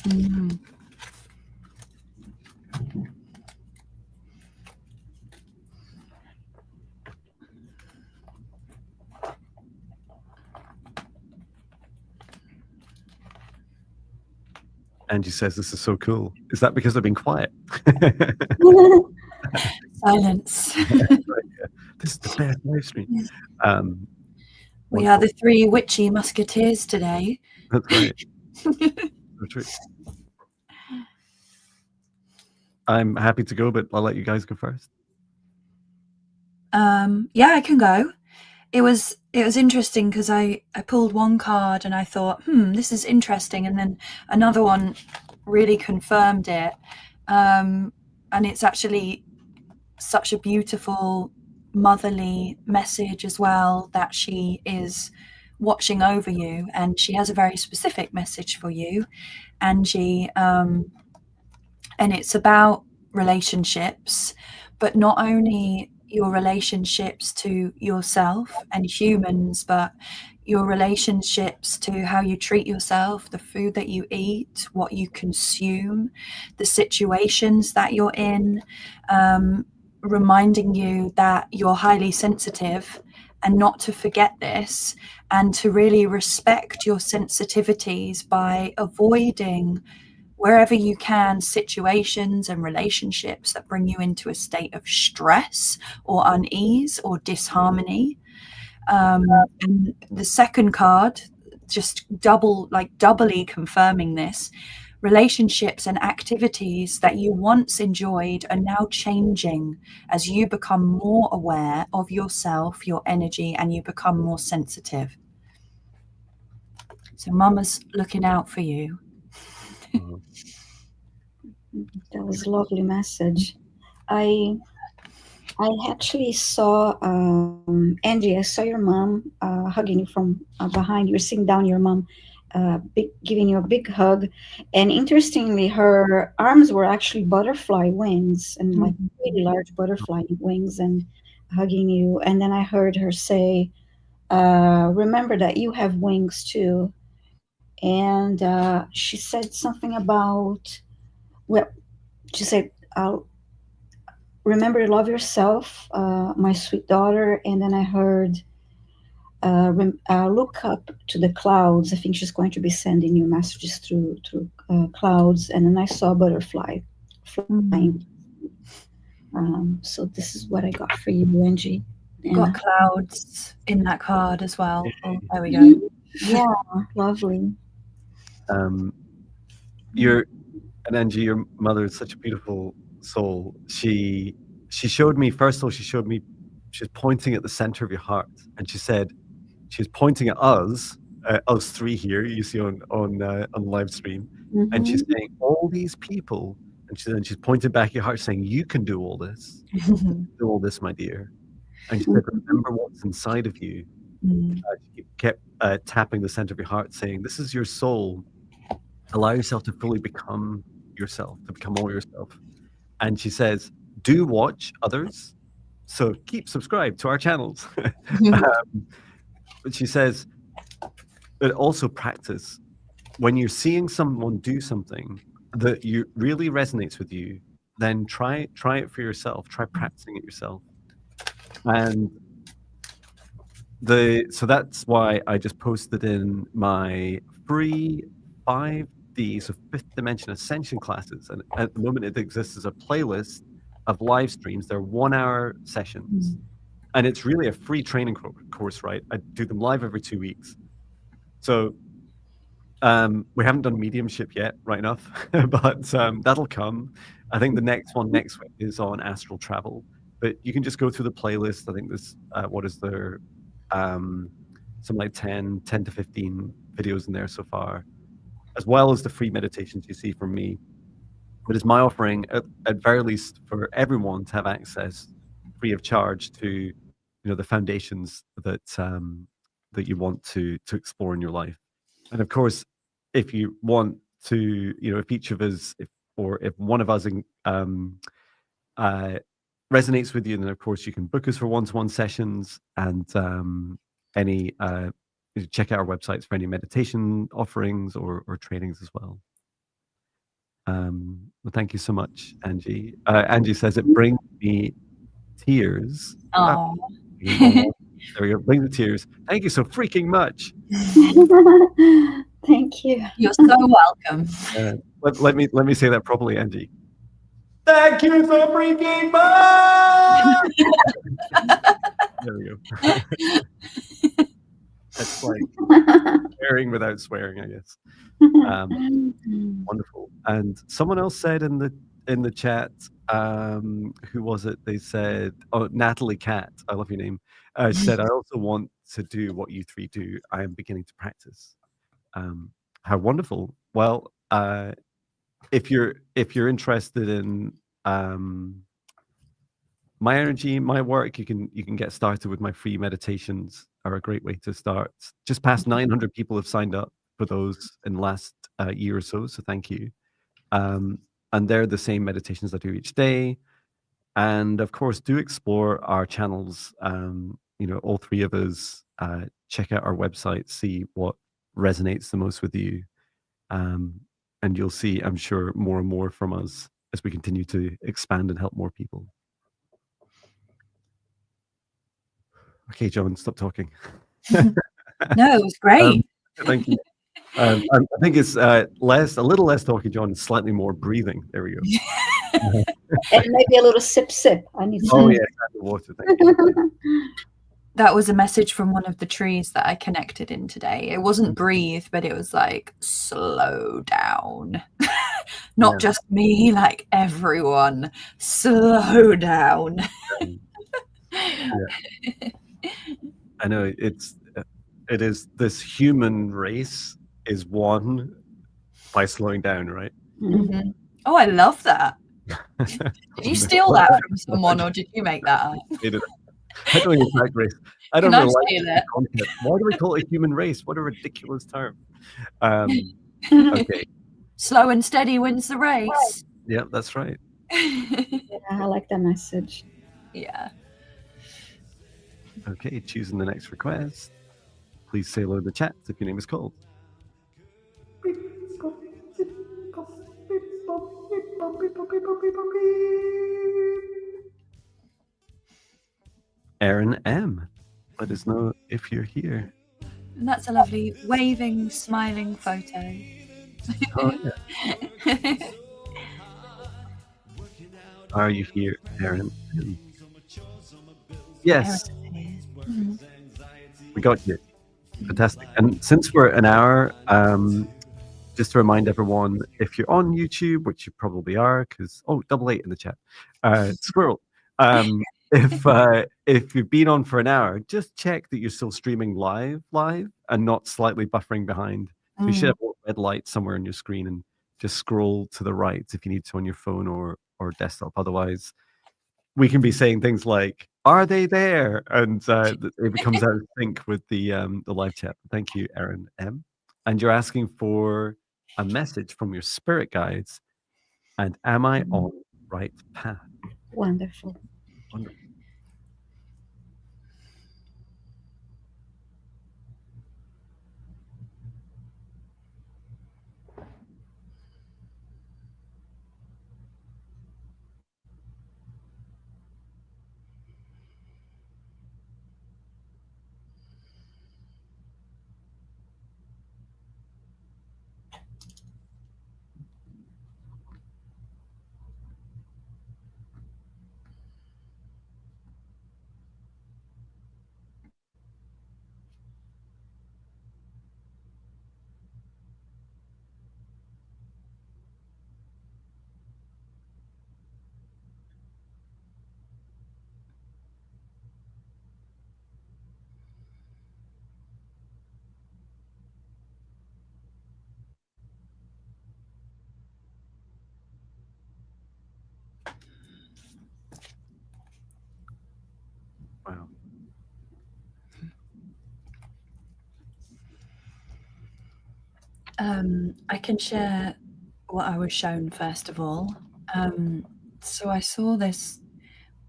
Mm. Angie says this is so cool. Is that because I've been quiet? Silence. This is the best live stream. We are the three witchy musketeers today. That's right. So true. I'm happy to go, but I'll let you guys go first. Yeah, I can go. It was interesting because I pulled one card and I thought, this is interesting, and then another one really confirmed it. And it's actually such a beautiful motherly message as well, that she is watching over you, and she has a very specific message for you, Angie. And it's about relationships, but not only your relationships to yourself and humans, but your relationships to how you treat yourself, the food that you eat, what you consume, the situations that you're in, reminding you that you're highly sensitive and not to forget this, and to really respect your sensitivities by avoiding, wherever you can, situations and relationships that bring you into a state of stress or unease or disharmony. And the second card, just doubly confirming this: relationships and activities that you once enjoyed are now changing as you become more aware of yourself, your energy, and you become more sensitive. So Mama's looking out for you. That was a lovely message. I actually saw Angie. I saw your mom hugging you from behind. You were sitting down. Your mom giving you a big hug, and interestingly, her arms were actually butterfly wings, and like really large butterfly wings, and hugging you. And then I heard her say, "Remember that you have wings too." And she said something about, well, she said, remember to love yourself, my sweet daughter. And then I heard, look up to the clouds. I think she's going to be sending you messages through clouds. And then I saw a butterfly flying. So this is what I got for you, Angie. Got clouds in that card as well. Oh, there we go. Yeah, lovely. And Angie, your mother is such a beautiful soul. She showed me, first of all, she was pointing at the center of your heart, and she said, she was pointing at us three here, you see on live stream, and she's saying, all these people, and she's pointing back at your heart saying, you can do all this. Do all this, my dear. And she said, remember what's inside of you. She kept tapping the center of your heart, saying, this is your soul allow yourself to fully become yourself, to become all yourself. And she says, do watch others. So keep subscribed to our channels. But she says, but also practice. When you're seeing someone do something that you really resonates with you, then try it for yourself. Try practicing it yourself. And so that's why I just posted in my free 5D, so fifth dimension ascension classes. And at the moment it exists as a playlist of live streams. They're 1 hour sessions. And it's really a free training course, right? I do them live every 2 weeks. So we haven't done mediumship yet, right enough, but that'll come. I think the next one next week is on astral travel. But you can just go through the playlist. I think there's, what is there? Something like 10 to 15 videos in there so far, as well as the free meditations you see from me. But it's my offering, at very least, for everyone to have access free of charge to, the foundations that that you want to explore in your life. And of course, if you want to, if each of us, if one of us resonates with you, then of course you can book us for one-to-one sessions, and check out our websites for any meditation offerings or trainings as well. Well, thank you so much, Angie. Angie says it brings me tears. Oh. There we go. Bring the tears. Thank you so freaking much. Thank you. You're so welcome. Let me say that properly, Angie. Thank you so freaking much. There we go. That's like swearing without swearing, I guess. Wonderful. And someone else said in the chat, who was it? They said, oh, Natalie Cat, I love your name. Said, I also want to do what you three do. I am beginning to practice. How wonderful. Well, if you're interested in my energy, my work, you can get started with my free meditations. Are a great way to start. Just past 900 people have signed up for those in the last year or so, so thank you. And they're the same meditations I do each day. And of course, do explore our channels. All three of us, check out our website, see what resonates the most with you. And you'll see, I'm sure, more and more from us as we continue to expand and help more people. Okay, John, stop talking. No, it was great. Thank you. I think it's a little less talking, John, and slightly more breathing. There we go. And maybe a little sip. I need some. Oh, yeah, water. Thank you. That was a message from one of the trees that I connected in today. It wasn't breathe, but it was like, slow down. Not just me, like everyone. Slow down. Yeah. I know it is this human race is won by slowing down, right? Mm-hmm. Oh, I love that. Did you steal that from someone, or did you make that up? I don't think it's that race. I don't know. Why do we call it a human race? What a ridiculous term. Okay. Slow and steady wins the race. Yeah, that's right. Yeah, I like that message. Yeah. Okay, choosing the next request. Please say hello in the chat if your name is called. Aaron M. Let us know if you're here. And that's a lovely waving, smiling photo. Oh, yeah. Are you here, Aaron? Yes. We got you. Fantastic. And since we're an hour, just to remind everyone, if you're on YouTube, which you probably are, because double 8 in the chat, squirrel. If you've been on for an hour, just check that you're still streaming live and not slightly buffering behind. So you should have a red light somewhere on your screen, and just scroll to the right if you need to on your phone or desktop. Otherwise, we can be saying things like, "Are they there?" and it becomes out of sync with the live chat. Thank you, Aaron M. And you're asking for a message from your spirit guides, and am I on the right path? Wonderful. Wonderful. Wow. I can share what I was shown first of all. So I saw this.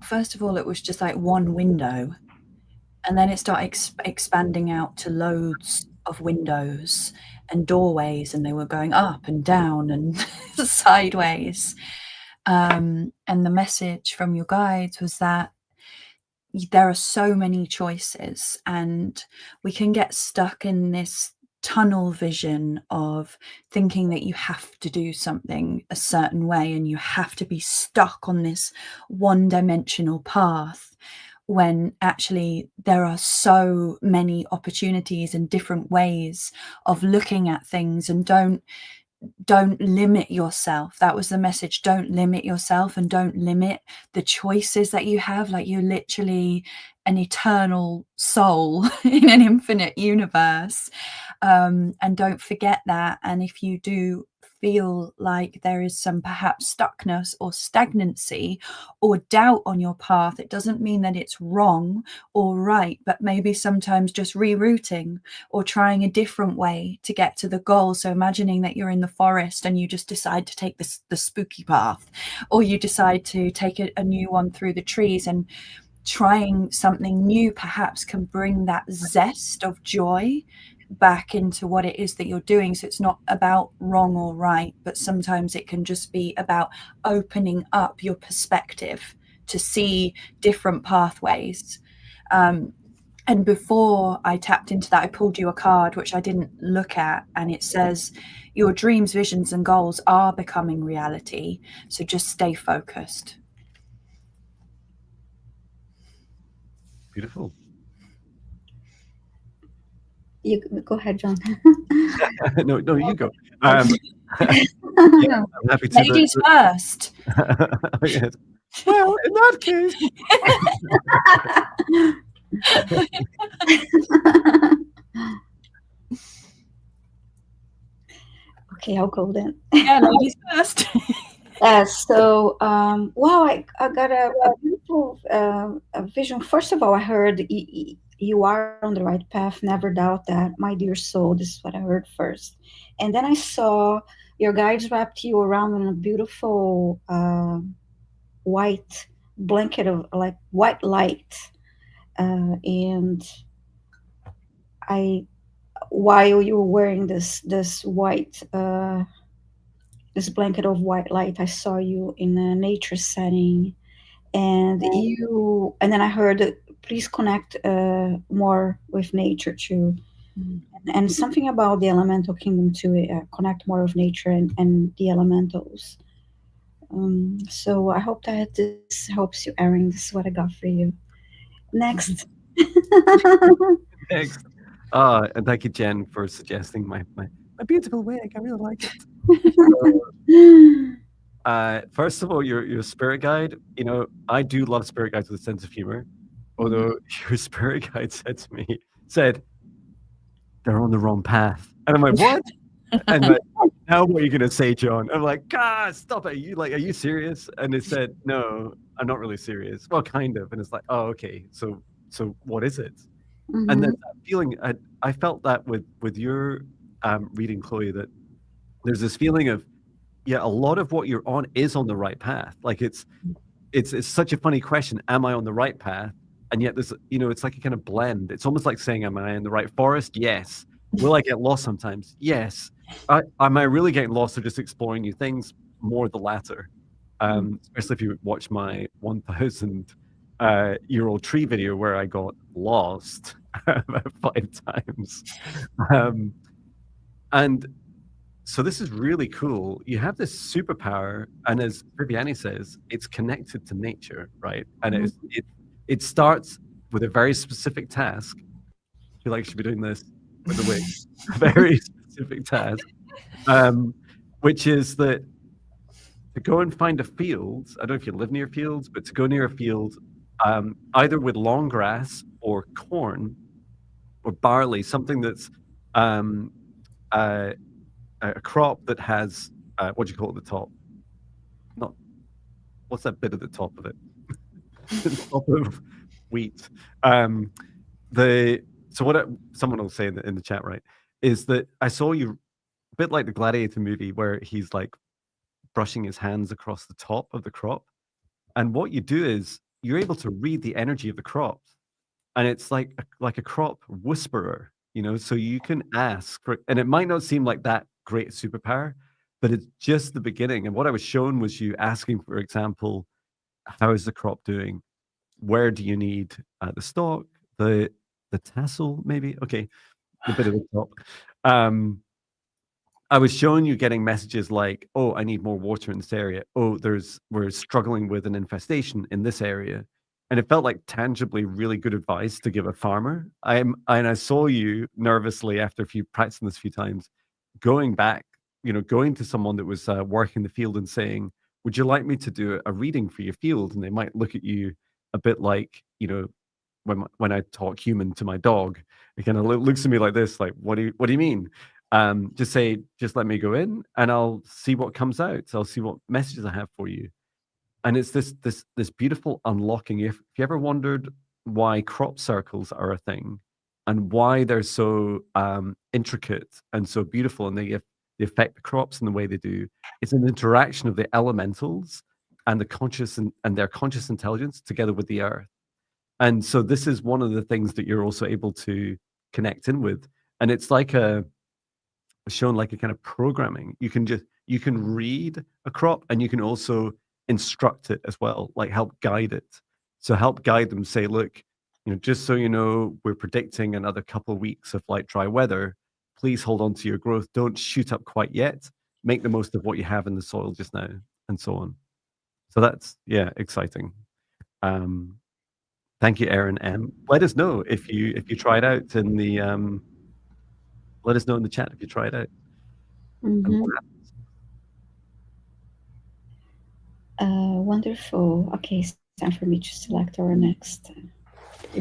First of all, it was just like one window, and then it started expanding out to loads of windows and doorways, and they were going up and down and sideways. And the message from your guides was that there are so many choices, and we can get stuck in this tunnel vision of thinking that you have to do something a certain way and you have to be stuck on this one-dimensional path, when actually there are so many opportunities and different ways of looking at things. And don't limit yourself. That was the message. Don't limit yourself, and don't limit the choices that you have. Like, you're literally an eternal soul in an infinite universe. And don't forget that. And if you do feel like there is some perhaps stuckness or stagnancy or doubt on your path, it doesn't mean that it's wrong or right, but maybe sometimes just rerouting or trying a different way to get to the goal. So imagining that you're in the forest and you just decide to take the spooky path, or you decide to take a new one through the trees, and trying something new perhaps can bring that zest of joy back into what it is that you're doing. So it's not about wrong or right, but sometimes it can just be about opening up your perspective to see different pathways. And before I tapped into that, I pulled you a card, which I didn't look at, and it says, your dreams, visions, and goals are becoming reality. So just stay focused. Beautiful. You go ahead, Jon. No, you go. Yeah, I'm happy to. Ladies first. Yes. Well, in that case. Okay, I'll go then. Yeah, ladies first. So, wow, I got a beautiful a vision. First of all, I heard you are on the right path. Never doubt that, my dear soul. This is what I heard first. And then I saw your guides wrapped you around in a beautiful white blanket of like white light. And while you were wearing this white this blanket of white light, I saw you in a nature setting, and then I heard, please connect more with nature too. And something about the elemental kingdom too, connect more with nature and the elementals. So I hope that this helps you, Erin. This is what I got for you. Next. Thanks. And thank you, Jen, for suggesting my beautiful wig. I really like it. First of all, your spirit guide. You know, I do love spirit guides with a sense of humor. Although your spirit guide said they're on the wrong path, and I'm like, what? And like, now what are you gonna say, Jon? I'm like, God, stop it! Are you serious? And it said, no, I'm not really serious. Well, kind of. And it's like, oh, okay. So what is it? Mm-hmm. And then that feeling, I felt that with your reading, Chloe, that there's this feeling of, yeah, a lot of what you're on is on the right path. Like it's such a funny question. Am I on the right path? And yet there's, it's like a kind of blend. It's almost like saying, am I in the right forest? Yes. Will I get lost sometimes? Yes. Am I really getting lost or just exploring new things? More the latter. Especially if you watch my 1,000 year old tree video where I got lost about 5 times. And so this is really cool. You have this superpower, and as Viviane says, it's connected to nature, right? And it starts with a very specific task. I feel like I should be doing this with the wig. A very specific task, which is that to go and find a field. I don't know if you live near fields, but to go near a field, either with long grass or corn or barley, something that's a crop that has what do you call it at the top? Not what's that bit at the top of it? The top of wheat. So what someone will say in the chat, right, is that I saw you a bit like the Gladiator movie where he's like brushing his hands across the top of the crop, and what you do is you're able to read the energy of the crop, and it's like a crop whisperer, so you can ask for, and it might not seem like that great superpower, but it's just the beginning. And what I was shown was you asking, for example, how is the crop doing? Where do you need the stalk, the tassel, maybe? Okay, the bit at the top. I was showing you getting messages like, oh, I need more water in this area. Oh, we're struggling with an infestation in this area. And it felt like tangibly really good advice to give a farmer. And I saw you nervously after practicing this a few times, going back, going to someone that was working the field and saying, would you like me to do a reading for your field? And they might look at you a bit like, when I talk human to my dog, it kind of looks at me like this, like, what do you mean? Just let me go in and I'll see what comes out. So I'll see what messages I have for you. And it's this beautiful unlocking. If you ever wondered why crop circles are a thing and why they're so intricate and so beautiful, and they affect the crops in the way they do, it's an interaction of the elementals and the conscious and their conscious intelligence together with the earth. And so this is one of the things that you're also able to connect in with. And it's like shown like a kind of programming. You can read a crop, and you can also instruct it as well, like help guide it. So help guide them, say, look, just so you know, we're predicting another couple of weeks of like dry weather. Please hold on to your growth. Don't shoot up quite yet. Make the most of what you have in the soil just now, and so on. So that's, yeah, exciting. Thank you, Erin M. Let us know if you try it out in the let us know in the chat if you try it out. Wonderful. Okay, it's time for me to select our next.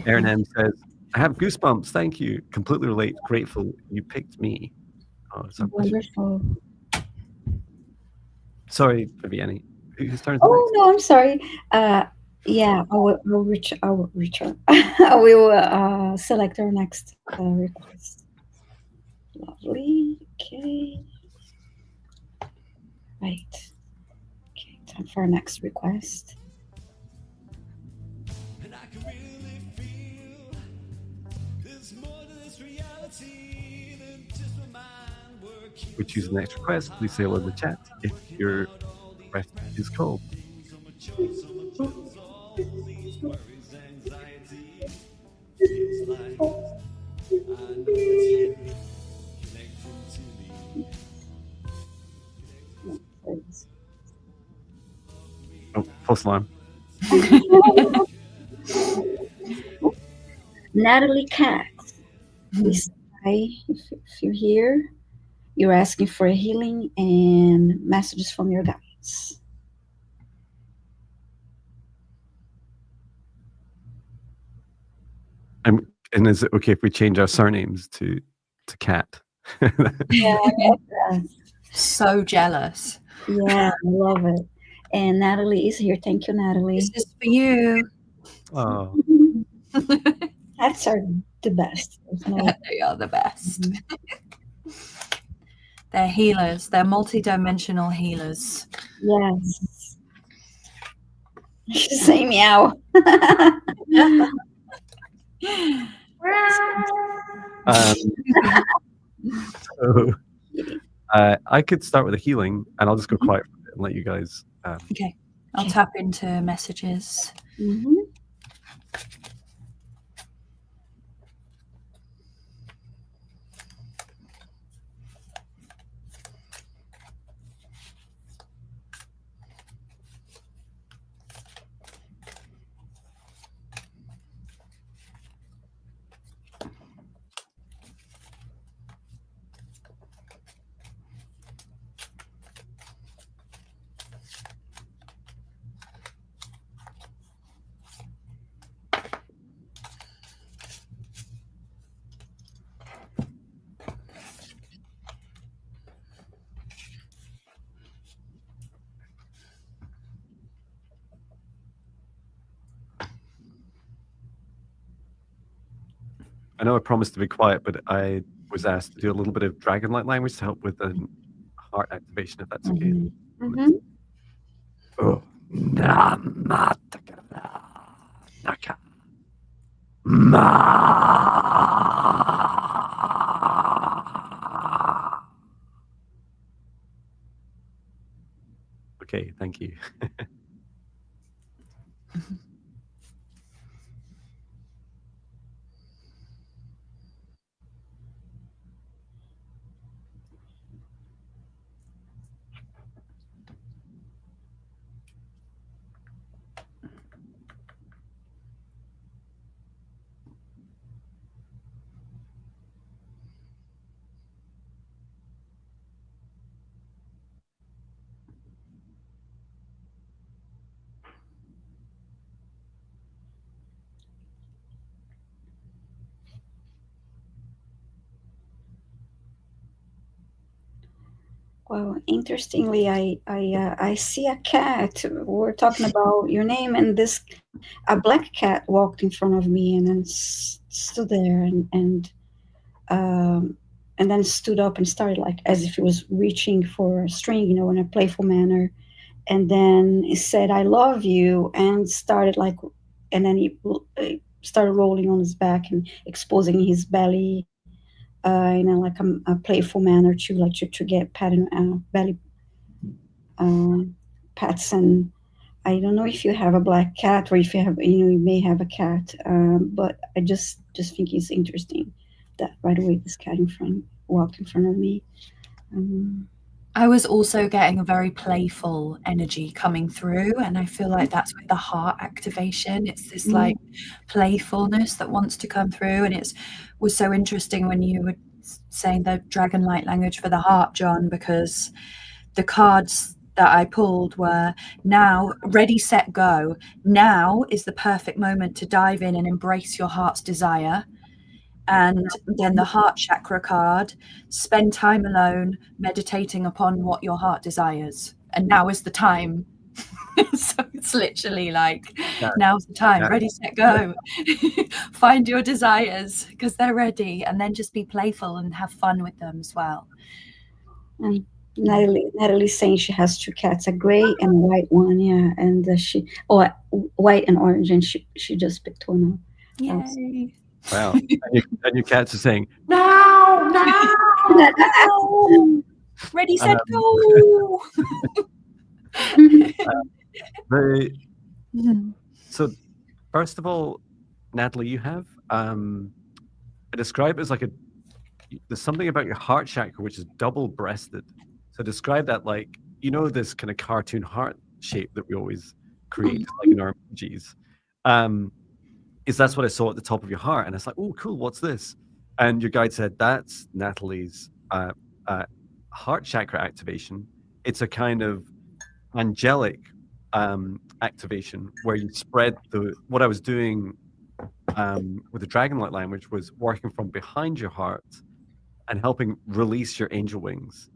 Erin M says, I have goosebumps. Thank you. Completely relate. Grateful you picked me. Oh, wonderful. Sorry, Viviane. Whose turn? Oh, no, I'm sorry. Yeah, I will return. I will select our next request. Lovely. Okay. Right. Okay, time for our next request. We choose the next request. Please say hello in the chat if your request is called. Oh, false alarm. Natalie Katz. Please say if you're here. You're asking for a healing and messages from your guides. And is it okay if we change our surnames to Cat? Yeah, so jealous. Yeah, I love it. And Natalie is here. Thank you, Natalie. This is for you. Oh. Cats are the best. They are the best. They're healers. They're multi-dimensional healers. Yes. Say meow. So I could start with a healing, and I'll just go quiet for a bit and let you guys. Okay, I'll tap into messages. Mm-hmm. I know I promised to be quiet, but I was asked to do a little bit of dragon light language to help with the heart activation, if that's okay. Mm-hmm. Oh. Okay, thank you. Well, interestingly, I see a cat. We're talking about your name, and a black cat walked in front of me, and then stood there, and then stood up and started like as if it was reaching for a string, in a playful manner, and then it said, "I love you," and started like, and then he started rolling on his back and exposing his belly, like a playful manner to get patting belly pets. And I don't know if you have a black cat or if you have, you may have a cat, but I just think it's interesting that right away this cat walked in front of me. I was also getting a very playful energy coming through, and I feel like that's with the heart activation. It's this like playfulness that wants to come through, and it was so interesting when you were saying the dragon light language for the heart, Jon, because the cards that I pulled were now, ready, set, go. Now is the perfect moment to dive in and embrace your heart's desire. And then the heart chakra card, spend time alone meditating upon what your heart desires. And now is the time. So it's literally like, now's the time, ready, set, go. Find your desires because they're ready, and then just be playful and have fun with them as well. And Natalie's saying she has two cats, a gray and a white one, and white and orange, and she just picked one up. Yay. Wow. And your cats are saying, no. Ready, set, go. So first of all, Natalie, you have I describe it as like there's something about your heart chakra which is double-breasted. So describe that like, this kind of cartoon heart shape that we always create, like in our emojis. That's what I saw at the top of your heart, and it's like, oh, cool, what's this? And your guide said that's Natalie's heart chakra activation. It's a kind of angelic activation where you spread what I was doing with the dragon light language was working from behind your heart and helping release your angel wings.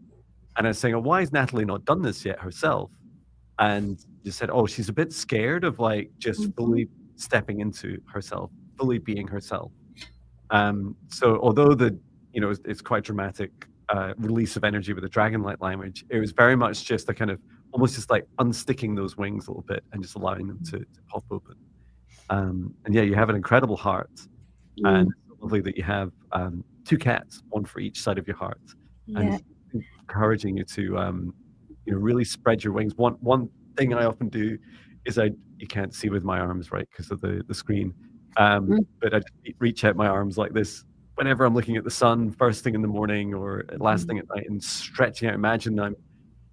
And I was saying, why has Natalie not done this yet herself? And you said, she's a bit scared of like just fully stepping into herself, fully being herself. So although it's quite dramatic, release of energy with the dragon light language. It was very much just a kind of almost just like unsticking those wings a little bit and just allowing them to pop open. And yeah, you have an incredible heart, and it's lovely that you have 2 cats, one for each side of your heart, and encouraging you to really spread your wings. One thing I often do is you can't see with my arms, right, because of the screen, but I just reach out my arms like this whenever I'm looking at the sun first thing in the morning or last thing at night, and stretching out. Imagine I'm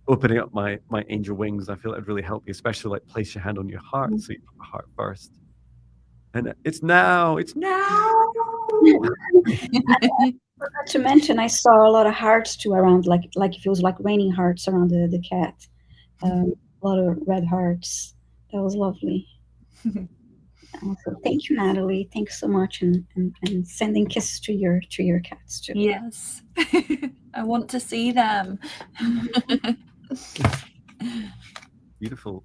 opening up my angel wings. I feel it'd really help you, especially like place your hand on your heart, so you put the heart first. And it's now. Not to mention, I saw a lot of hearts too around, like it feels like raining hearts around the cat. A lot of red hearts. That was lovely. So thank you, Natalie. Thanks so much, and sending kisses to your cats too. Yes, I want to see them. Beautiful.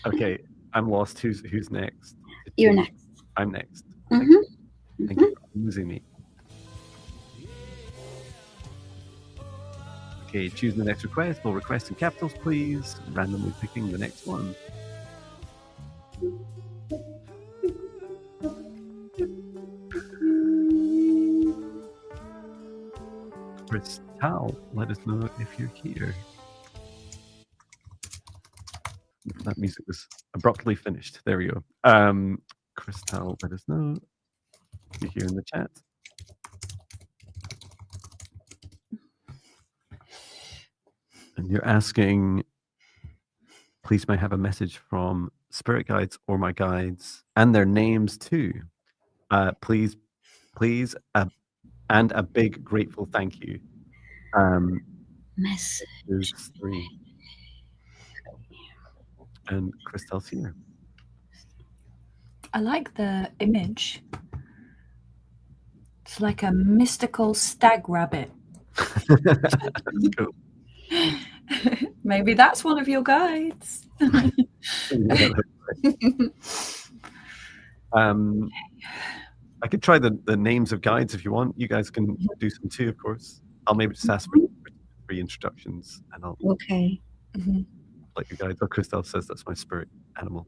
Okay, I'm lost. Who's next? You're next. I'm next. Mm-hmm. Thank you for losing me. Okay, choosing the next request. We'll request in capitals, please. Randomly picking the next one. Crystal, let us know if you're here. That music was abruptly finished. There we go. Crystal, let us know if you're here in the chat. And you're asking, please may I have a message from spirit guides or my guides and their names too. Please, and a big grateful thank you. Message. There's 3. And Crystal's here. I like the image. It's like a mystical stag rabbit. That's cool. Maybe that's one of your guides. I could try the names of guides if you want. You guys can do some too, of course. I'll maybe just ask for 3 introductions, and I'll let you guys. Oh, Crystal says that's my spirit animal.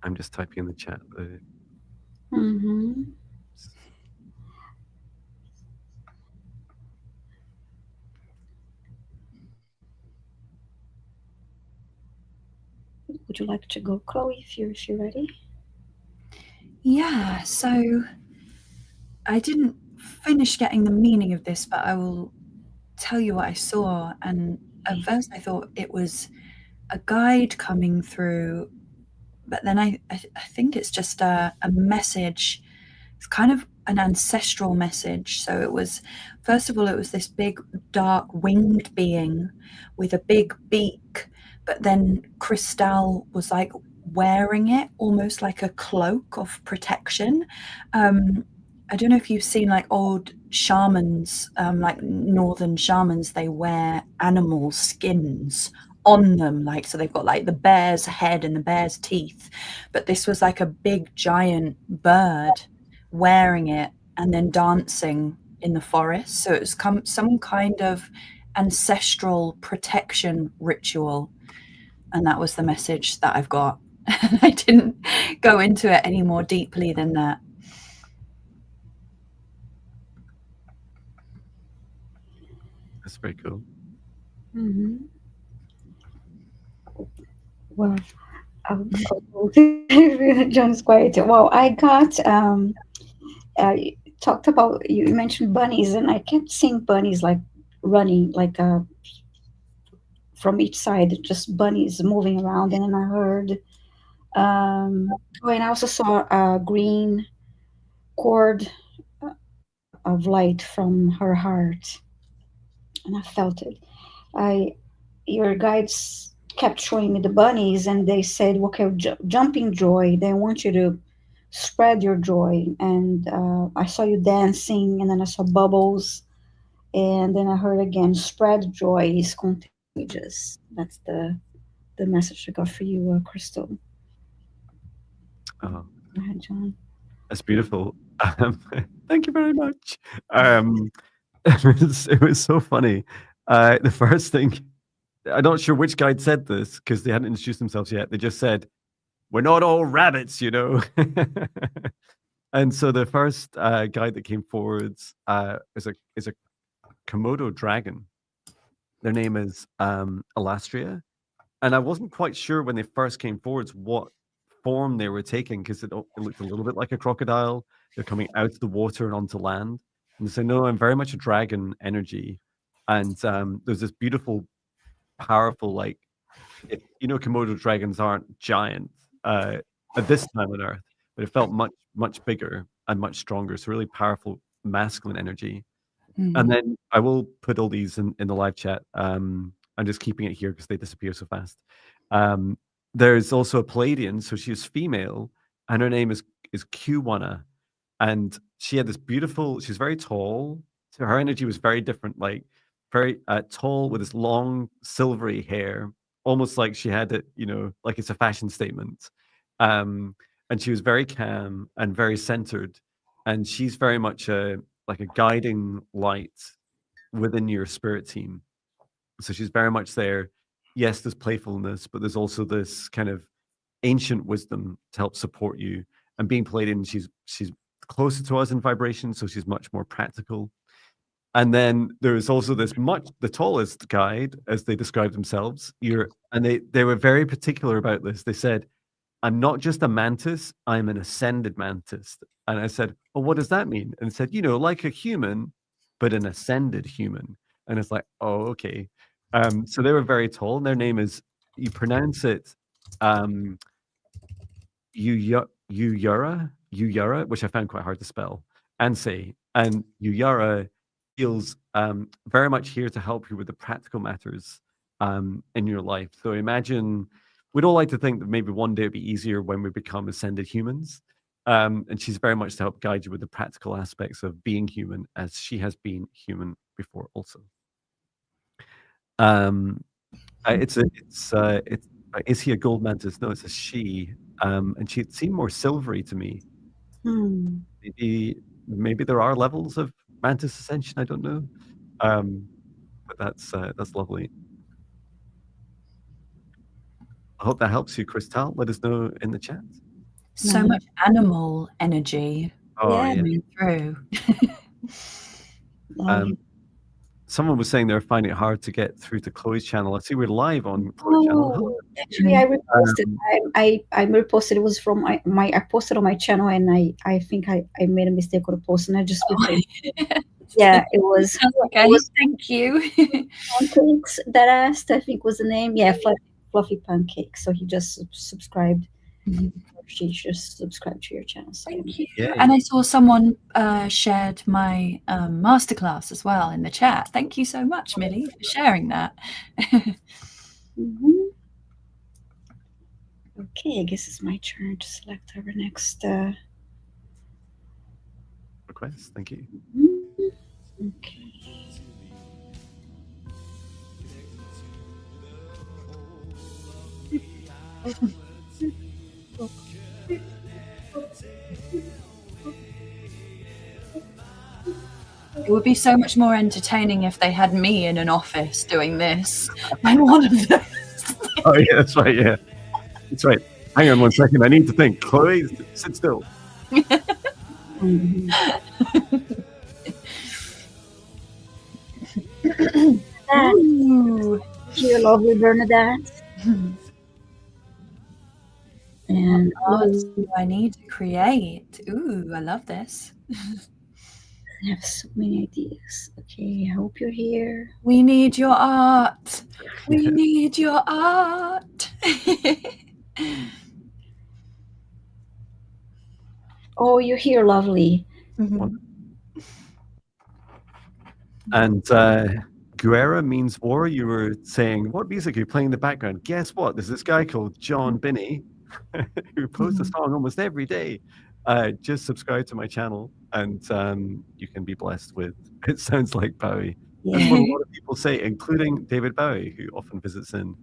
I'm just typing in the chat. Would you like to go, Chloe, if you're ready? Yeah, so I didn't finish getting the meaning of this, but I will tell you what I saw. And at first I thought it was a guide coming through, but then I think it's just a message. It's kind of an ancestral message. So it was, first of all, it was this big dark winged being with a big beak, but then Crystal was like wearing it almost like a cloak of protection. I don't know if you've seen like old shamans, like northern shamans, they wear animal skins on them, like, so they've got like the bear's head and the bear's teeth, but this was like a big giant bird wearing it and then dancing in the forest. So it was some kind of ancestral protection ritual, and that was the message that I've got. I didn't go into it any more deeply than that. That's very cool. Mm-hmm. Well, John's quiet. Well, I got talked about, you mentioned bunnies, and I kept seeing bunnies like running, like from each side, just bunnies moving around, and then I heard. Oh, and I also saw a green cord of light from her heart, and I felt it. Your guides kept showing me the bunnies, and they said, "Okay, jumping joy. They want you to spread your joy." And I saw you dancing, and then I saw bubbles, and then I heard again, "Spread joy is contagious." That's the message I got for you, Crystal. Oh, Go ahead, John. that's beautiful. Thank you very much. It was so funny. The first thing, I'm not sure which guide said this because they hadn't introduced themselves yet. They just said, "We're not all rabbits, you know." And so the first guide that came forwards is a Komodo dragon. Their name is Alastria, and I wasn't quite sure when they first came forwards what form they were taking because it looked a little bit like a crocodile. They're coming out of the water and onto land, and they say, "No, I'm very much a dragon energy." And there's this beautiful, powerful, like, if you know, Komodo dragons aren't giant at this time on Earth, but it felt much bigger and much stronger. So really powerful masculine energy. And then I will put all these in the live chat. I'm just keeping it here because they disappear so fast. There's also a Palladian, so she's female, and her name is Q1, and she had this beautiful. She's very tall, so her energy was very different, like very tall with this long silvery hair, almost like she had it, you know, like it's a fashion statement. And she was very calm and very centered, and she's very much like a guiding light within your spirit team. So she's very much there. Yes, there's playfulness, but there's also this kind of ancient wisdom to help support you. And being Palladian, she's closer to us in vibration, so she's much more practical. And then there's also this the tallest guide, as they described themselves. They were very particular about this. They said, "I'm not just a mantis, I'm an ascended mantis." And I said, "Well, what does that mean?" And it said, "You know, like a human, but an ascended human." And it's like, oh, okay. So they were very tall, and their name is, you pronounce it Uyara, which I found quite hard to spell and say. And Uyara feels very much here to help you with the practical matters in your life. So imagine, we'd all like to think that maybe one day it'd be easier when we become ascended humans. And she's very much to help guide you with the practical aspects of being human, as she has been human before also. Is he a gold mantis? No, it's a she. And she seemed more silvery to me. Maybe there are levels of mantis ascension. I don't know. But that's lovely. I hope that helps you, Crystal. Let us know in the chat. So much animal energy coming through. Someone was saying they're finding it hard to get through to Chloe's channel. I see we're live on Chloe's channel. Actually, I reposted. I reposted. It was from I posted on my channel, and I think I made a mistake on the post, and I just reposted. Yeah, it was. Okay, It was thank you. pancakes that asked, I think was the name. Yeah, fluffy pancakes. So he just subscribed. She just subscribed to your channel. So Thank you. Yay. And I saw someone shared my masterclass as well in the chat. Thank you so much, Millie, for sharing that. Mhm. Okay, I guess it's my turn to select our next. Request. Thank you. Okay. It would be so much more entertaining if they had me in an office doing this than one of them. Oh yeah, that's right. Yeah, that's right. Hang on one second. I need to think. Chloe, sit still. Mhm. Ooh. Dear lovely Bernadette. And What art do I need to create? Ooh, I love this. I have so many ideas. Okay, I hope you're here. We need your art. We need your art. Oh, you're here, lovely. And Guerra means war. You were saying, what music are you playing in the background? Guess what? There's this guy called Jon Binnie who posts a song almost every day. Just subscribe to my channel and you can be blessed with It Sounds Like Bowie. That's what a lot of people say, including David Bowie, who often visits in.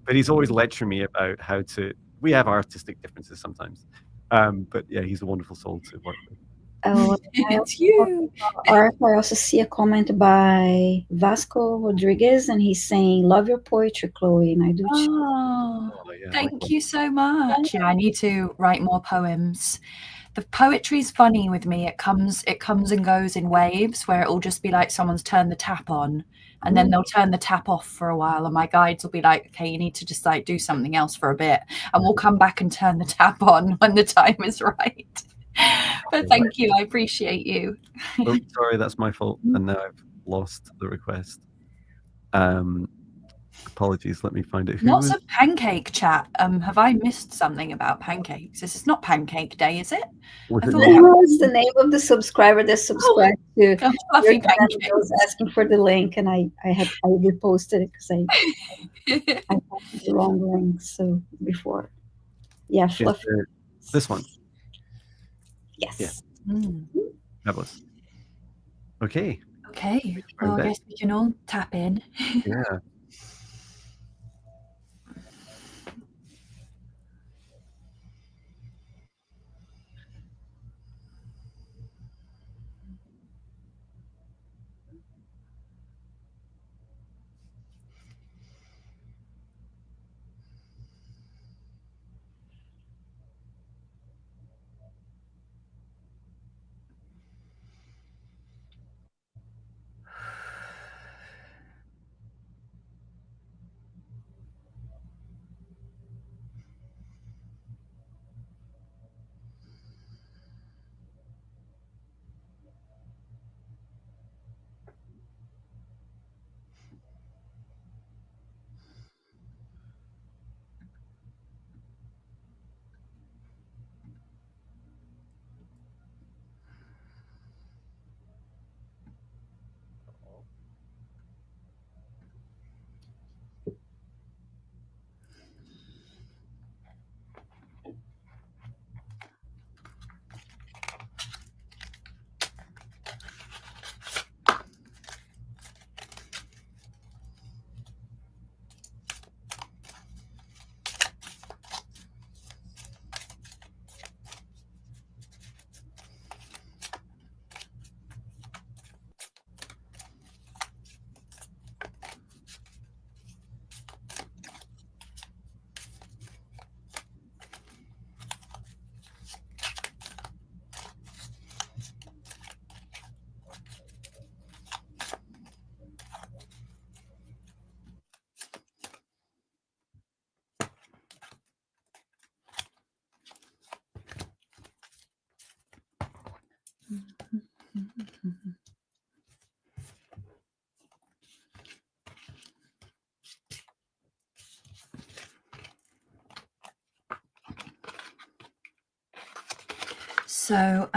But he's always lecturing me about how to. We have artistic differences sometimes. But yeah, he's a wonderful soul to work with. Oh, It's you. I also see a comment by Vasco Rodriguez, and he's saying, "Love your poetry, Chloe," and I do too. Oh, Oh, yeah, thank likewise. you so much. Yeah, I need to write more poems. The poetry's funny with me. It comes and goes in waves where it'll just be like someone's turned the tap on and then they'll turn the tap off for a while and my guides will be like, okay, you need to just like do something else for a bit and we'll come back and turn the tap on when the time is right. But thank you. I appreciate you. Oh, sorry, that's my fault. And now I've lost the request. Apologies. Let me find it. Who Lots was? of pancake chat. Have I missed something about pancakes? This is not Pancake Day, is it? Was I it thought me? that was the name of the subscriber that subscribed to was fluffy your channel. I pancakes. was asking for the link, and I reposted it because I had the wrong link. So before, yeah, Is fluffy. it this one? Yes. Yeah. Mm. Fabulous. Okay. Okay. Well, I guess we can all tap in. Yeah. So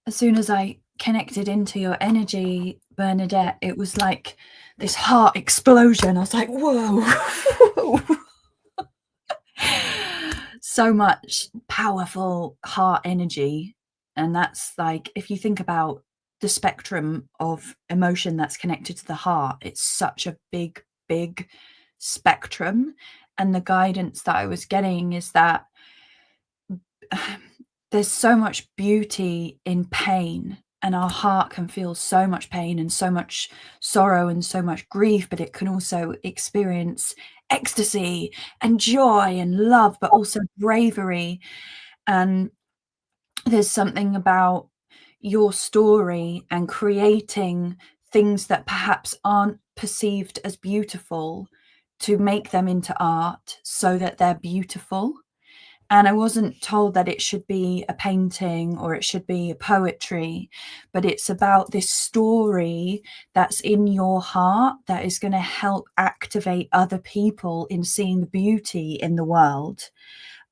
as soon as I connected into your energy, Bernadette, it was like this heart explosion. I was like, whoa. So much powerful heart energy. And that's like, if you think about the spectrum of emotion that's connected to the heart, it's such a big spectrum. And the guidance that I was getting is that there's so much beauty in pain, and our heart can feel so much pain and so much sorrow and so much grief, but it can also experience ecstasy and joy and love, but also bravery. And there's something about your story and creating things that perhaps aren't perceived as beautiful to make them into art so that they're beautiful. And I wasn't told that it should be a painting or it should be a poetry, but it's about this story that's in your heart that is going to help activate other people in seeing the beauty in the world.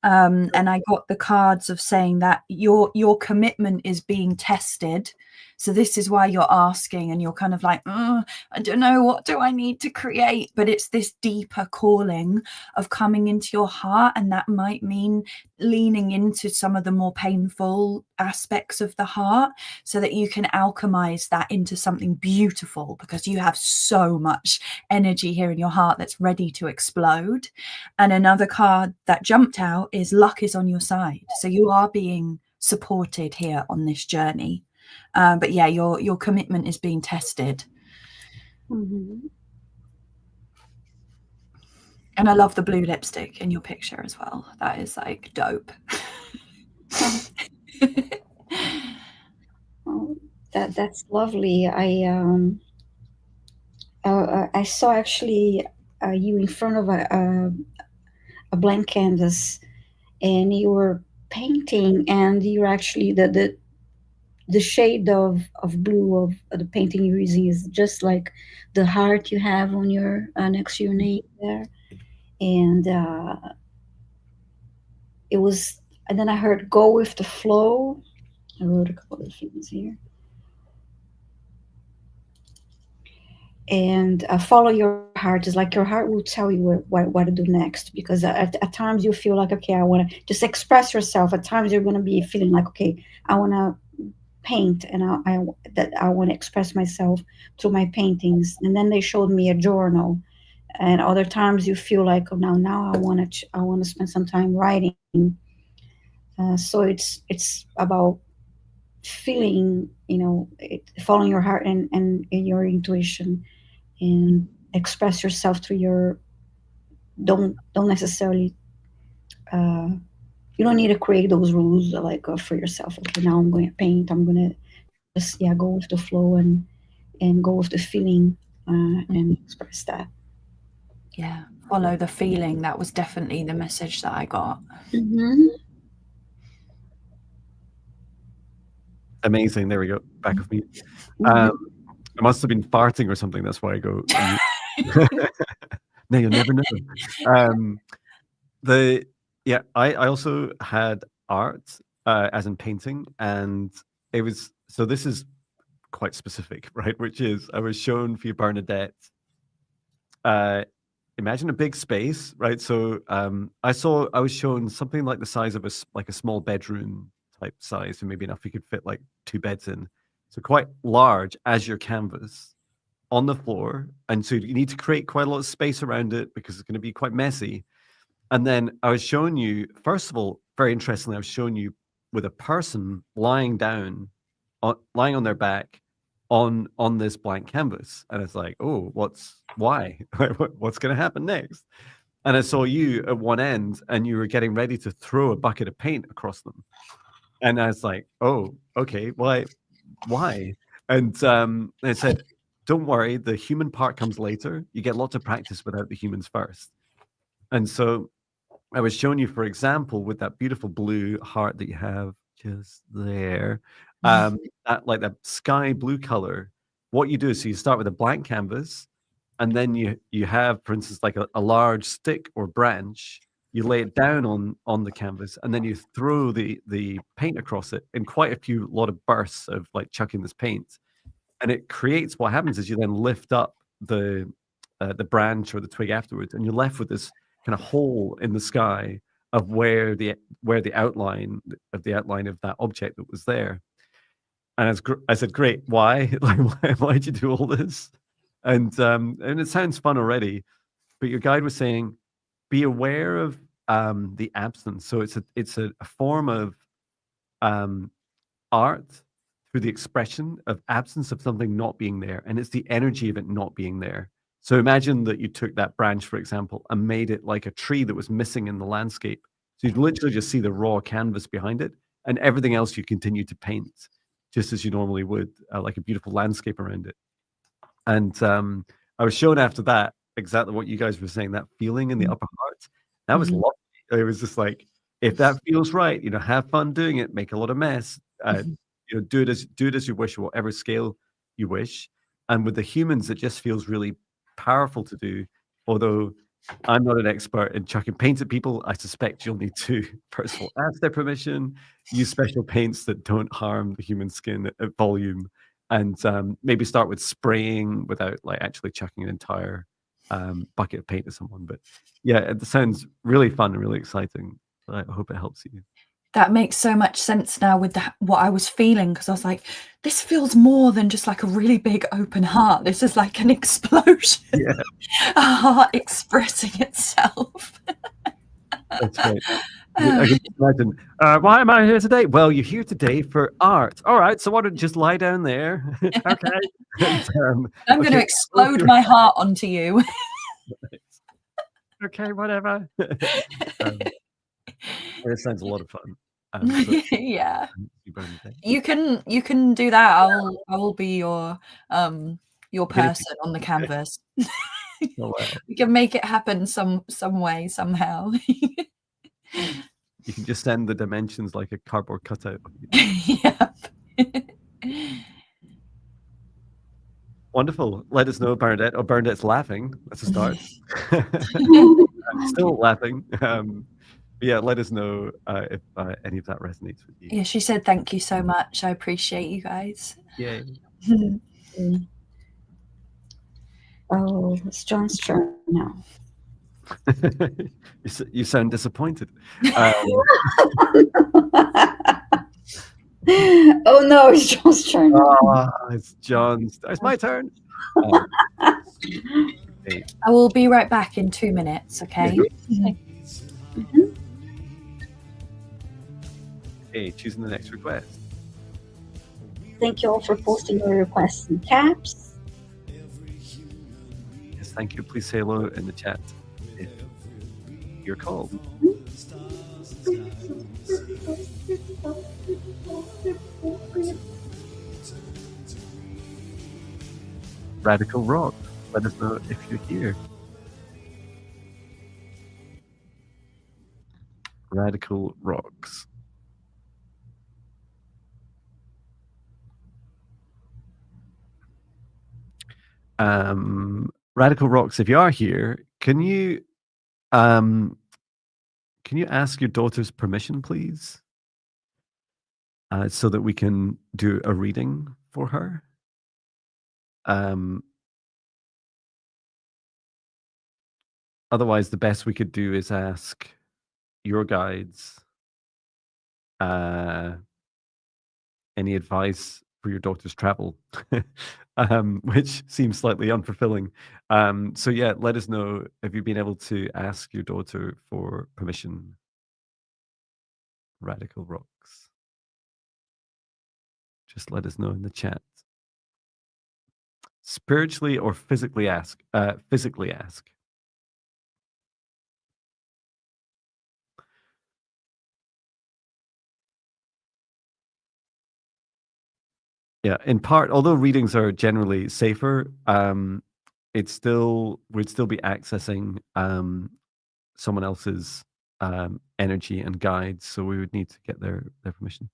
And I got the cards of saying that your commitment is being tested. So this is why you're asking, and you're kind of like, I don't know, what do I need to create? But it's this deeper calling of coming into your heart, and that might mean leaning into some of the more painful aspects of the heart so that you can alchemize that into something beautiful, because you have so much energy here in your heart that's ready to explode. And another card that jumped out is luck is on your side. So you are being supported here on this journey. But yeah, your commitment is being tested. Mm-hmm. And I love the blue lipstick in your picture as well. That is like dope. Oh, that's lovely. I saw actually you in front of a blank canvas, and you were painting, and you're actually the shade of blue of the painting you're using is just like the heart you have on your next to your name there. And it was, and then I heard go with the flow. I wrote a couple of things here. And follow your heart. Is like your heart will tell you what to do next, because at times you feel like, okay, I want to just express yourself. At times you're going to be feeling like, okay, I want to paint, and I want to express myself through my paintings. And then they showed me a journal. And other times you feel like, oh, now I want to spend some time writing. So it's about feeling, following your heart and your intuition, and express yourself through your. Don't necessarily. You don't need to create those rules like for yourself. Okay, now I'm going to paint. I'm going to just go with the flow and go with the feeling and express that. Yeah, follow the feeling. That was definitely the message that I got. Mm-hmm. Amazing. There we go. Back of me. I must have been farting or something. That's why I go. No, you'll never know. I also had art, as in painting, and it was, so this is quite specific, right? Which is, I was shown for you, Bernadette. Imagine a big space, right? So I was shown something like the size of a small bedroom type size, and maybe enough you could fit like 2 beds in. So quite large as your canvas on the floor. And so you need to create quite a lot of space around it because it's going to be quite messy. And then I was showing you, first of all, very interestingly, I was showing you with a person lying down, lying on their back on this blank canvas. And it's like, oh, why? What's going to happen next? And I saw you at one end, and you were getting ready to throw a bucket of paint across them. And I was like, oh, okay, why? And I said, don't worry, the human part comes later. You get lots of practice without the humans first. And so I was showing you, for example, with that beautiful blue heart that you have just there, that sky blue color. What you do is, so you start with a blank canvas, and then you have, for instance, like a large stick or branch. you lay it down on the canvas, and then you throw the paint across it in quite a lot of bursts of like chucking this paint, and it creates, what happens is you then lift up the branch or the twig afterwards, and you're left with this kind of hole in the sky of where the outline of that object that was there. And I said, great, why? Like, why'd you do all this? And it sounds fun already, but your guide was saying, be aware of the absence. So it's a form of art through the expression of absence of something not being there, and it's the energy of it not being there. So imagine that you took that branch, for example, and made it like a tree that was missing in the landscape. So you'd literally just see the raw canvas behind it, and everything else you continue to paint just as you normally would, like a beautiful landscape around it. And I was shown after that exactly what you guys were saying, that feeling in the upper heart. That was lovely. It was just like, if that feels right, have fun doing it, make a lot of mess, do it as you wish, or whatever scale you wish. And with the humans, it just feels really powerful to do. Although I'm not an expert in chucking paint at people, I suspect you'll need to, first of all, ask their permission, use special paints that don't harm the human skin at volume, and maybe start with spraying without like actually chucking an entire bucket of paint at someone. But yeah, it sounds really fun and really exciting. I hope it helps you. That makes so much sense now with what I was feeling, because I was like, this feels more than just like a really big open heart. This is like an explosion. Yeah. A heart expressing itself. That's right. I can imagine, why am I here today? Well, you're here today for art. All right, so why don't you just lie down there? Okay. And, I'm going to explode my heart onto you. Okay, whatever. It sounds a lot of fun. Yeah, you can do that. I will be your person on the canvas. Oh, wow. We can make it happen some way, somehow. You can just send the dimensions like a cardboard cutout. Yeah. Wonderful. Let us know, Bernadette. Oh, Bernadette's laughing. That's a start. I'm still laughing. Yeah, let us know if any of that resonates with you. Yeah, she said thank you so much. I appreciate you guys. Yay. Oh, it's Jon's turn now. You sound disappointed. Oh no, it's Jon's turn. It's Jon's. It's my turn. Okay. I will be right back in 2 minutes, okay? Okay, choosing the next request. Thank you all for posting your requests in caps. Yes, thank you. Please say hello in the chat if you're called. Radical Rock, let us know if you're here. Radical Rocks. Radical Rocks, if you are here, can you ask your daughter's permission, please? So that we can do a reading for her. Otherwise, the best we could do is ask your guides any advice for your daughter's travel, which seems slightly unfulfilling. So yeah, let us know if you've been able to ask your daughter for permission. Radical Rocks. Just let us know in the chat. Spiritually or physically ask? Physically ask. Yeah, in part, although readings are generally safer, we'd still be accessing someone else's energy and guides, so we would need to get their permission.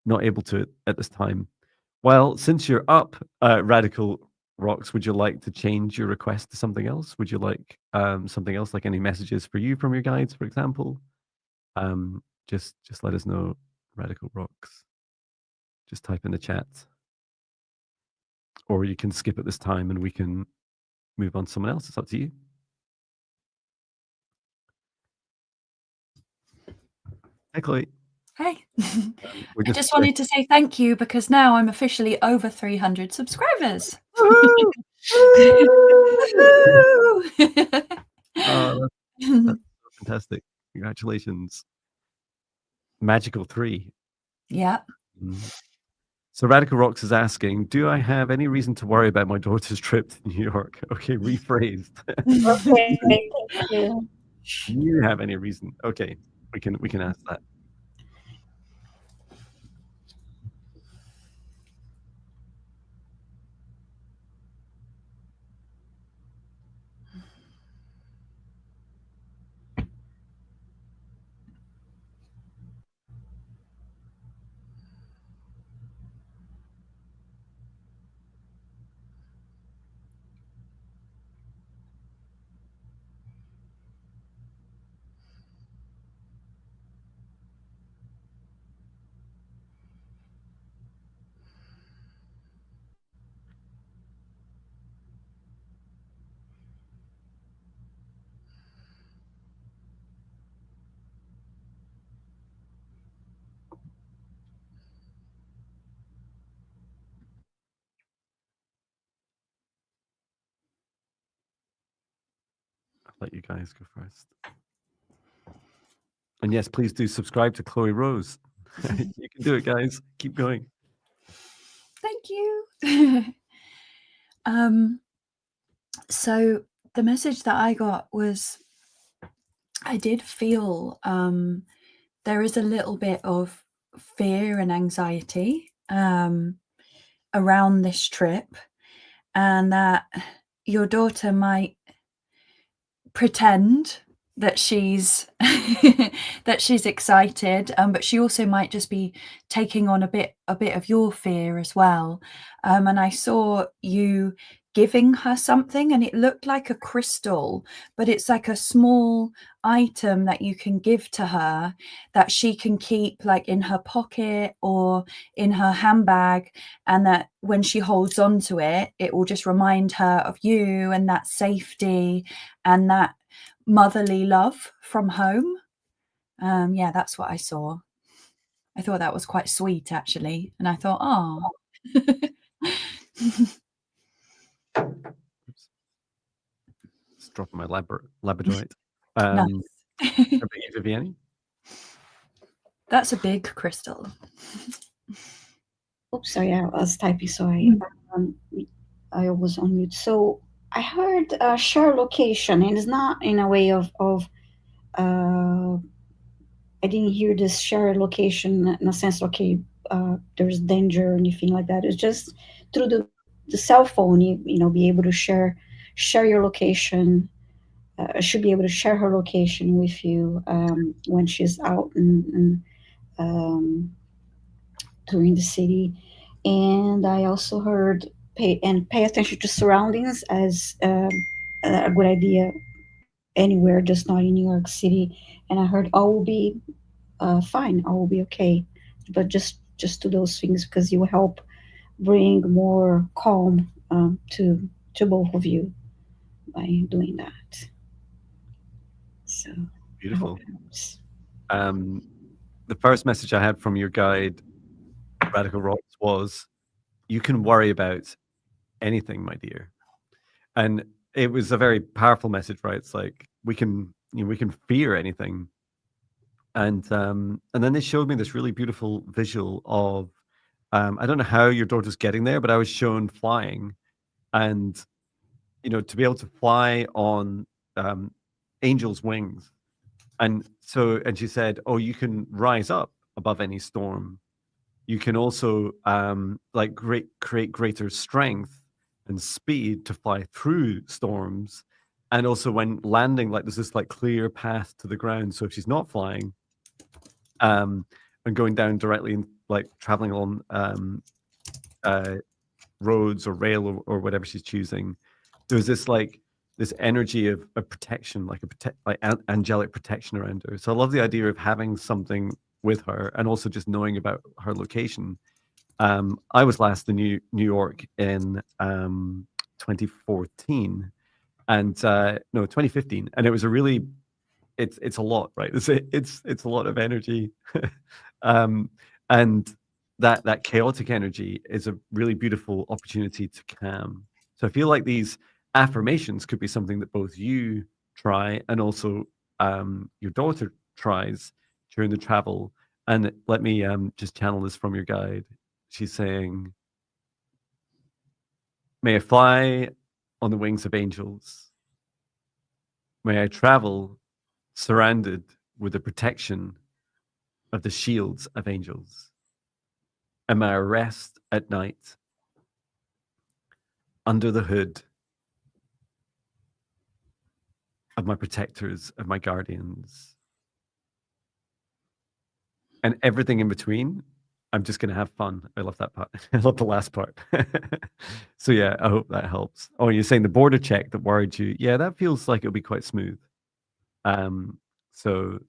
Not able to at this time. Well, since you're up, Radical rocks, would you like to change your request to something else? Would you like something else, like any messages for you from your guides, for example? Just let us know, Radical Rocks. Just type in the chat. Or you can skip at this time and we can move on to someone else. It's up to you. Hi, Chloe. Hey. We're I just wanted to say thank you because now I'm officially over 300 subscribers. Oh, that's fantastic. Congratulations. Magical 3. Yeah. So Radical Rocks is asking, do I have any reason to worry about my daughter's trip to New York? Okay, rephrased. Okay, thank you. Do you have any reason? Okay, we can ask that. I'll let you guys go first. And yes, please do subscribe to Chloe Rose. You can do it, guys. Keep going. Thank you. So the message that I got was, I did feel there is a little bit of fear and anxiety around this trip, and that your daughter might pretend that she's that she's excited, but she also might just be taking on a bit of your fear as well. And I saw you giving her something, and it looked like a crystal, but it's like a small item that you can give to her that she can keep like in her pocket or in her handbag, and that when she holds on to it, it will just remind her of you and that safety and that motherly love from home. Yeah, that's what I saw. I thought that was quite sweet, actually, and I thought, oh. Just dropping my labradorite. Nice. Viviane? That's a big crystal. Oops, sorry, I was typing, so I was on mute. So I heard share location, and it's not in a way of I didn't hear this share location in a sense, okay, there's danger or anything like that. It's just through the cell phone, you know, be able to share your location. Should be able to share her location with you when she's out and during the city. And I also heard pay attention to surroundings as a good idea anywhere, just not in New York City. And I heard all will be fine, all will be okay. But just do those things because you will help bring more calm to both of you by doing that. So Beautiful. The first message I had from your guide, Radical Rocks, was, you can worry about anything, my dear. And it was a very powerful message, right? It's like we can fear anything. And then they showed me this really beautiful visual of I don't know how your daughter's getting there, but I was shown flying, and to be able to fly on angels' wings. And she said, oh, you can rise up above any storm. You can also create greater strength and speed to fly through storms. And also when landing, like there's this like clear path to the ground. So if she's not flying and going down directly and like traveling along roads or rail or whatever she's choosing, there was this energy of protection, like angelic protection around her. So I love the idea of having something with her, and also just knowing about her location. I was last in New York in 2014, and no, 2015, and it was a really, it's a lot, right? It's a lot of energy, and that chaotic energy is a really beautiful opportunity to calm. So I feel like these affirmations could be something that both you try, and also your daughter tries during the travel. And let me just channel this from your guide. She's saying, "May I fly on the wings of angels. May I travel surrounded with the protection of the shields of angels. And may I rest at night under the hood of my protectors, of my guardians. And everything in between, I'm just going to have fun." I love that part. I love the last part. So yeah, I hope that helps. Oh, you're saying the border check that worried you. Yeah, that feels like it'll be quite smooth. So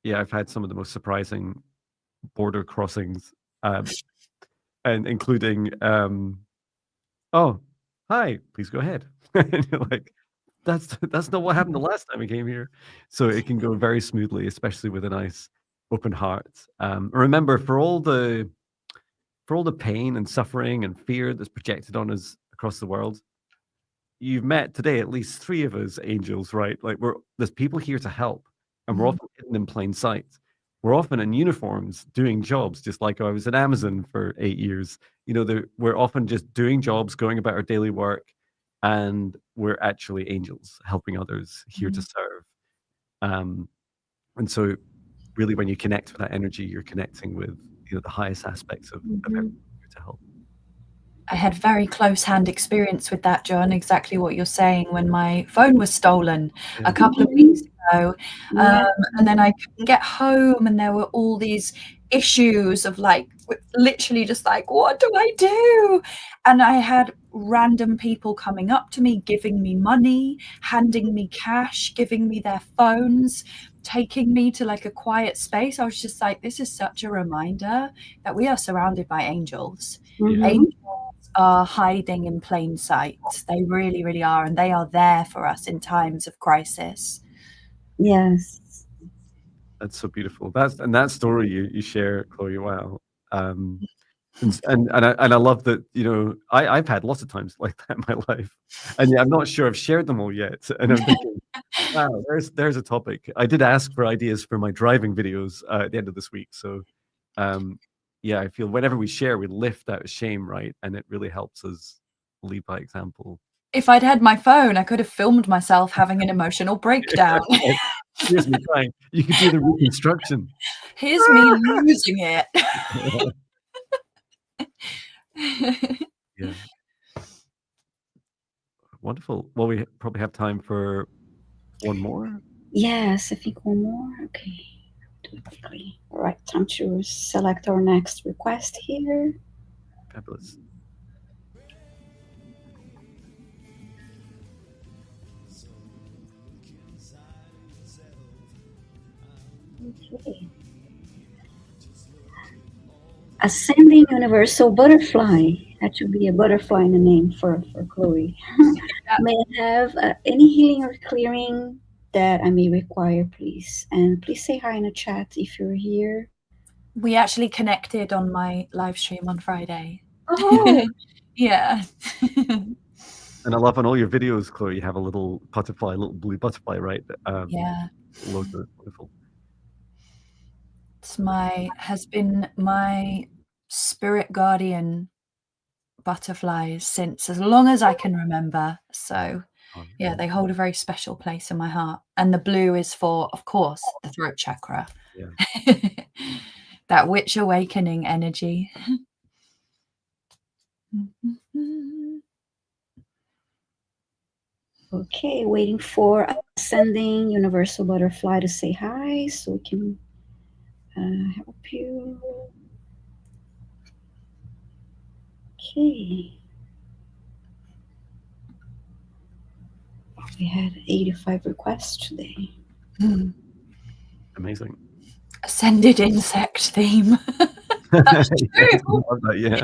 yeah, I've had some of the most surprising border crossings, and including, "Oh, hi, please go ahead." And you're like, that's not what happened the last time we came here. So it can go very smoothly, especially with a nice open heart. Remember, for all the pain and suffering and fear that's projected on us across the world, you've met today at least 3 of us angels, right? Like, there's people here to help, and we're often hidden in plain sight. We're often in uniforms doing jobs, just like I was at Amazon for 8 years. We're often just doing jobs, going about our daily work, and we're actually angels helping others here to serve. And so really, when you connect with that energy, you're connecting with the highest aspects of everyone here to help. I had very close-hand experience with that, John, exactly what you're saying, when my phone was stolen a couple of weeks ago. And then I couldn't get home, and there were all these issues of literally just what do I do? And I had random people coming up to me, giving me money, handing me cash, giving me their phones, taking me to a quiet space. I was just like, this is such a reminder that we are surrounded by angels. Angels are hiding in plain sight. They really, really are, and they are there for us in times of crisis. Yes. That's so beautiful. That story you share, Chloe. Wow. And I love that. I've had lots of times like that in my life, and yeah, I'm not sure I've shared them all yet. And I'm thinking, wow, there's a topic. I did ask for ideas for my driving videos at the end of this week. So, yeah, I feel whenever we share, we lift out shame, right? And it really helps us lead by example. If I'd had my phone, I could have filmed myself having an emotional breakdown. Here's me crying. You could do the reconstruction. Here's me losing it. Yeah. Wonderful. Well, we probably have time for one more. Yes, I think one more. Okay. Do it quickly. All right, time to select our next request here. Fabulous. Okay. Ascending Universal Butterfly. That should be a butterfly in the name for Chloe. May I have any healing or clearing that I may require, please? And please say hi in the chat if you're here. We actually connected on my live stream on Friday. Oh. Yeah. And I love on all your videos, Chloe, you have a little butterfly, a little blue butterfly, right? Yeah. Logo. Wonderful. Has been my spirit guardian butterflies since as long as I can remember. So yeah, they hold a very special place in my heart. And the blue is for, of course, the throat chakra. Yeah. That witch awakening energy. Okay, waiting for Ascending Universal Butterfly to say hi so we can help you. Okay. We had 85 requests today. Amazing. Ascended insect theme. Yes, true. I love that, yeah.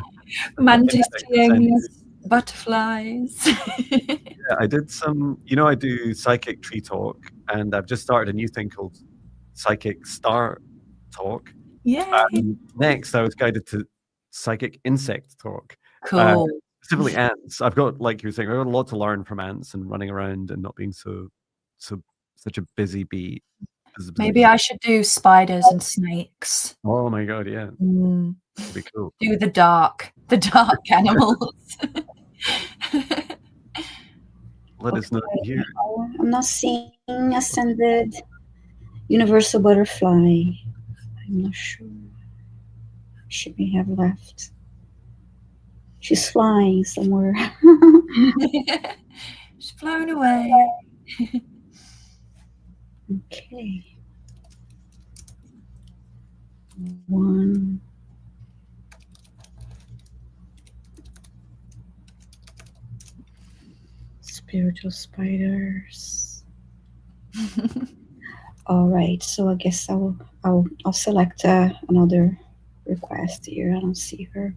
Mantis Insect ascended. stings, butterflies. Yeah, I did some, I do psychic tree talk, and I've just started a new thing called psychic star talk. Yay. Next, I was guided to psychic insect talk. Cool. Specifically ants. I've got, like you were saying, I've got a lot to learn from ants and running around and not being such a busy bee. Maybe I should do spiders and snakes. Oh my god, yeah. That'd be cool. Do the dark animals. Let us know here. I'm not seeing ascended universal butterfly. I'm not sure. She may have left. She's flying somewhere. She's flown away. Okay. 1. Spiritual spiders. All right, so I guess I'll select another request here. I don't see her,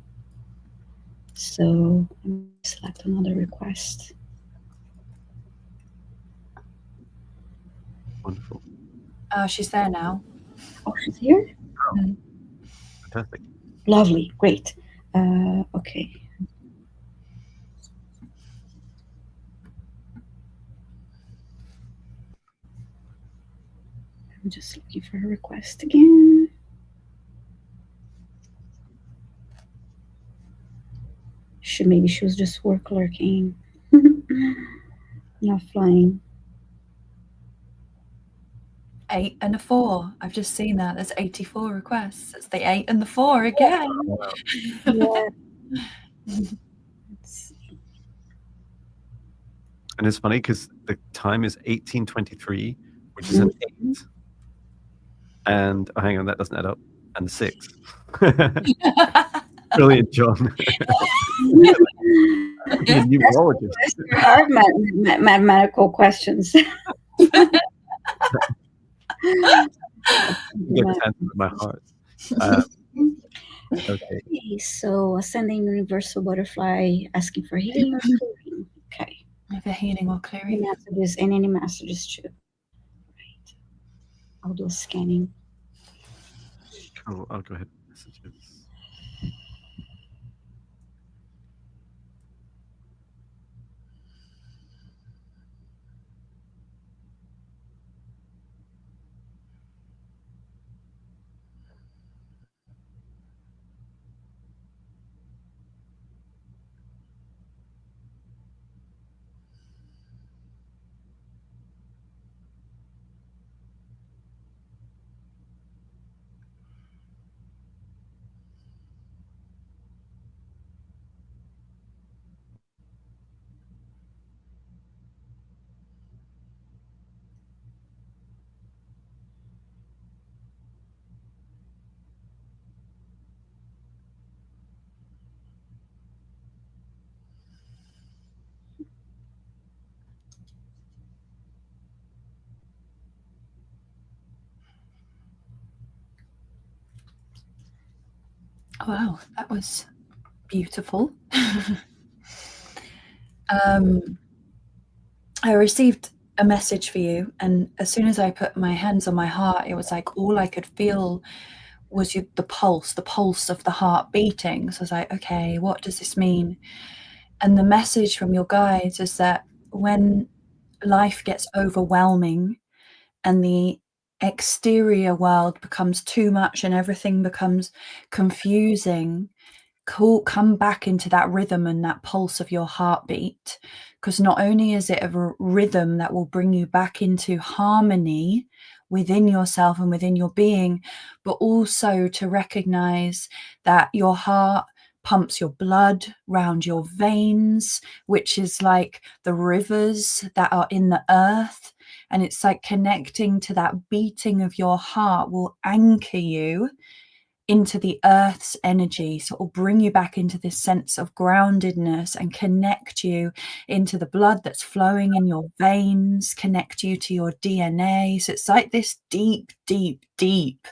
so I'm gonna select another request. Wonderful. Oh, she's there now. Oh, she's here. Oh, fantastic. Lovely, great. Okay. I'm just looking for her request again. Maybe she was just work lurking, not flying. 8 and a 4. I've just seen that. There's 84 requests. It's the 8 and the 4 again. Wow. Yeah. Let's see. And it's funny because the time is 18:23, which is an 8. And hang on, that doesn't add up. And 6. Brilliant, John. Numerologist. Hard mathematical questions. Get this answer with my heart. Okay. So ascending universal butterfly asking for healing or clearing. Okay. Either healing or clearing. Messages and any messages too. Right. I'll do a scanning. Cool. I'll go ahead. Messages. Wow, that was beautiful. I received a message for you, and as soon as I put my hands on my heart, it was like all I could feel was the pulse of the heart beating. So I was like, okay, what does this mean? And the message from your guides is that when life gets overwhelming and the exterior world becomes too much and everything becomes confusing, come back into that rhythm and that pulse of your heartbeat, because not only is it a rhythm that will bring you back into harmony within yourself and within your being, but also to recognize that your heart pumps your blood round your veins, which is like the rivers that are in the earth. And it's like connecting to that beating of your heart will anchor you into the earth's energy. So it will bring you back into this sense of groundedness and connect you into the blood that's flowing in your veins, connect you to your DNA. So it's like this deep, deep, deep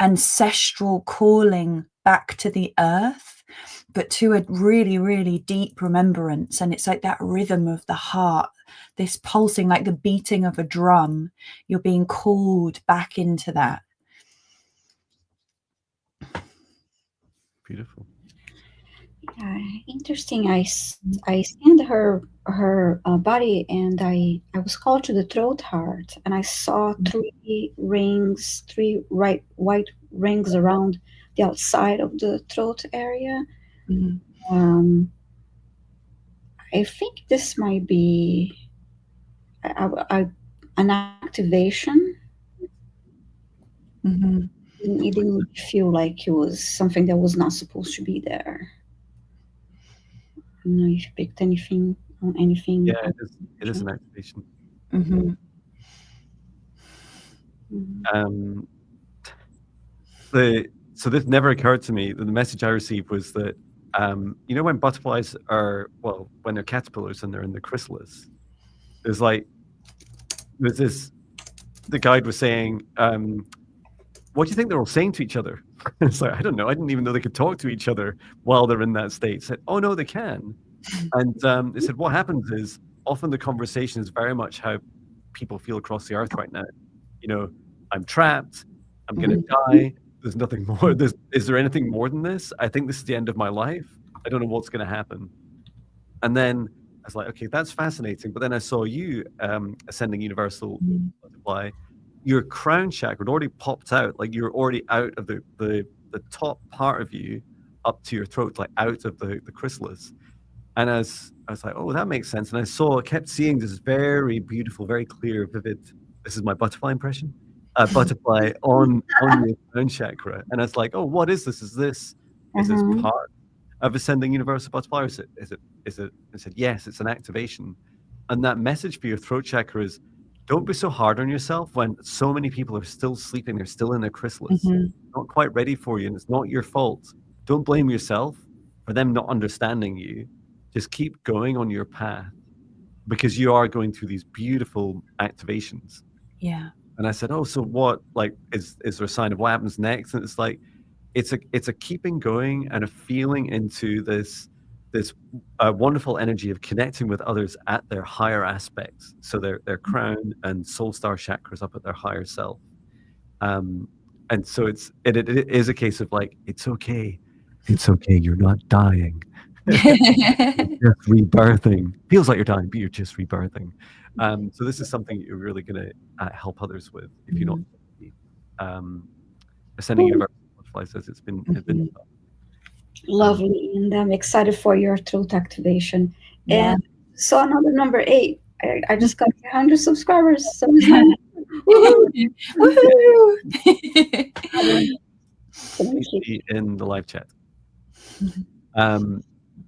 ancestral calling back to the earth, but to a really, really deep remembrance. And it's like that rhythm of the heart, this pulsing, like the beating of a drum. You're being called back into that. Beautiful. Interesting. I scanned her body, and I was called to the throat heart, and I saw 3 rings, 3 white rings around the outside of the throat area. Mm-hmm. I think this might be an activation. Mm-hmm. It didn't feel like it was something that was not supposed to be there. I don't know if you picked anything on anything. Yeah, it is an activation. Mm-hmm. Mm-hmm. So this never occurred to me. The message I received was that you know, when butterflies are, well, when they're caterpillars and they're in the chrysalis, there's this, the guide was saying, what do you think they're all saying to each other? It's like, I don't know. I didn't even know they could talk to each other while they're in that state. Said, oh no, they can. And they said, what happens is often the conversation is very much how people feel across the earth right now. You know, I'm trapped. I'm going to die. There's nothing more. Is there anything more than this? I think this is the end of my life. I don't know what's going to happen. And then I was like, okay, that's fascinating. But then I saw you ascending universal butterfly. Your crown chakra had already popped out. Like you're already out of the top part of you up to your throat, like out of the chrysalis. And I was like, oh, that makes sense. And I kept seeing this very beautiful, very clear, vivid, this is my butterfly impression, butterfly on your crown chakra. And I was like, oh, what is this? Is this part of ascending universal butterfly? Or is it? I said, yes, it's an activation. And that message for your throat chakra is, don't be so hard on yourself when so many people are still sleeping. They're still in their chrysalis, not quite ready for you. And it's not your fault. Don't blame yourself for them not understanding you. Just keep going on your path because you are going through these beautiful activations. Yeah. And I said, oh, so what, like, is there a sign of what happens next? And it's like, it's a keeping going and a feeling into this wonderful energy of connecting with others at their higher aspects. So their crown and soul star chakras up at their higher self. And so it is a case of like, it's okay. You're not dying. You're just rebirthing. Feels like you're dying, but you're just rebirthing. So this is something you're really going to help others with if you're not ascending universal butterfly says it's been lovely, and I'm excited for your throat activation. Yeah. And so another number 8. I just got 100 subscribers. So in the live chat.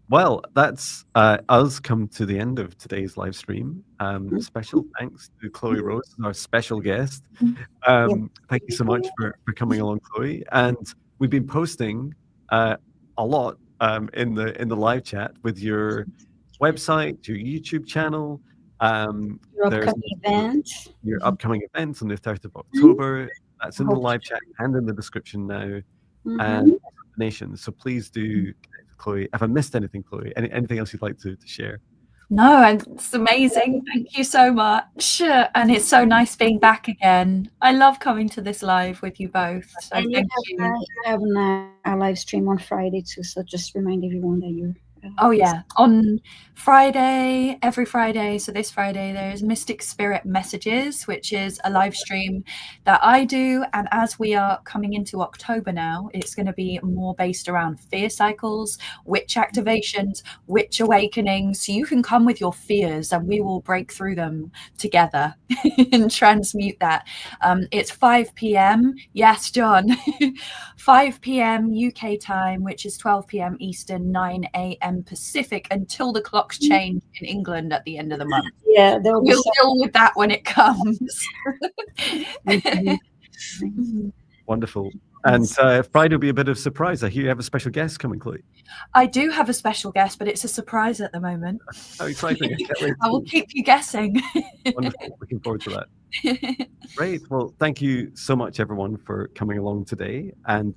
Well, that's us come to the end of today's live stream. Special thanks to Chloe Rose, our special guest. Thank you so much for coming along, Chloe. And we've been posting a lot in the live chat with your website, your YouTube channel. Your upcoming events on the 3rd of October. That's in the live chat and in the description now. And nations. So please do connect with Chloe. Have I missed anything, Chloe? Anything else you'd like to share? No, it's amazing. Thank you so much. And it's so nice being back again. I love coming to this live with you both. So and thank you. You have a live stream on Friday too. So just remind everyone that you're oh yeah, on Friday, every Friday, so this Friday there's Mystic Spirit Messages, which is a live stream that I do, and as we are coming into October now, it's going to be more based around fear cycles, witch activations, witch awakenings. So you can come with your fears and we will break through them together and transmute that. It's 5 p.m. Yes, John. 5 p.m. UK time, which is 12 p.m. Eastern, 9 a.m. Pacific, until the clocks change in England at the end of the month. Yeah, we'll deal with that when it comes. Wonderful. And Friday will be a bit of surprise. I hear you have a special guest coming, Chloe. I do have a special guest, but it's a surprise at the moment. How exciting. I can't wait. I will keep you guessing. Wonderful. Looking forward to that. Great. Well, thank you so much, everyone, for coming along today. And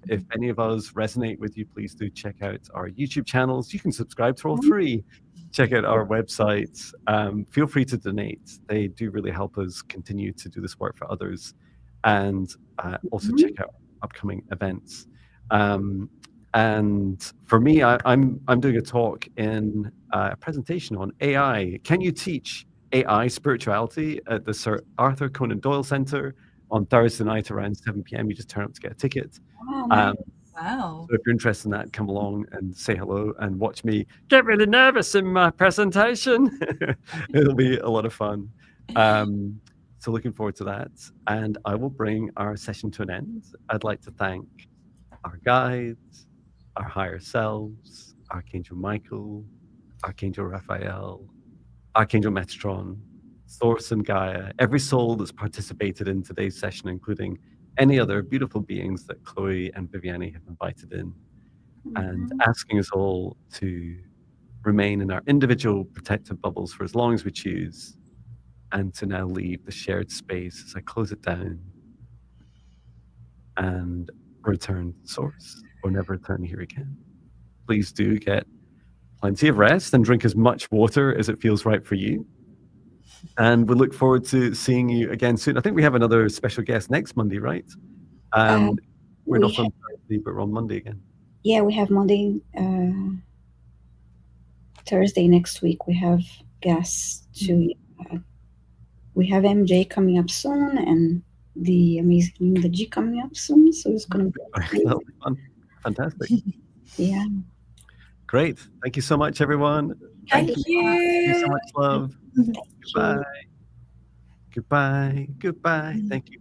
if any of us resonate with you, please do check out our YouTube channels. You can subscribe to all three. Check out our websites. Feel free to donate. They do really help us continue to do this work for others. And also check out upcoming events. And for me, I'm doing a talk in a presentation on AI. Can you teach AI spirituality at the Sir Arthur Conan Doyle Center on Thursday night around 7 p.m. You just turn up to get a ticket. Wow. So if you're interested in that, come along and say hello and watch me get really nervous in my presentation. It'll be a lot of fun. So looking forward to that. And I will bring our session to an end. I'd like to thank our guides, our higher selves, Archangel Michael, Archangel Raphael, Archangel Metatron, Source and Gaia, every soul that's participated in today's session, including any other beautiful beings that Chloe and Viviane have invited in, and asking us all to remain in our individual protective bubbles for as long as we choose, and to now leave the shared space as I close it down and return to Source, or never return here again. Please do get plenty of rest and drink as much water as it feels right for you. And we look forward to seeing you again soon. I think we have another special guest next Monday, right? We're not on Thursday, but we're on Monday again. Yeah, we have Monday, Thursday next week. We have guests too. We have MJ coming up soon, and the amazing Linda G coming up soon. So it's going to be That'll be fun. Fantastic. Yeah. Great. Thank you so much, everyone. Thank you. Thank you so much, love. Goodbye. Goodbye. Goodbye. Thank you.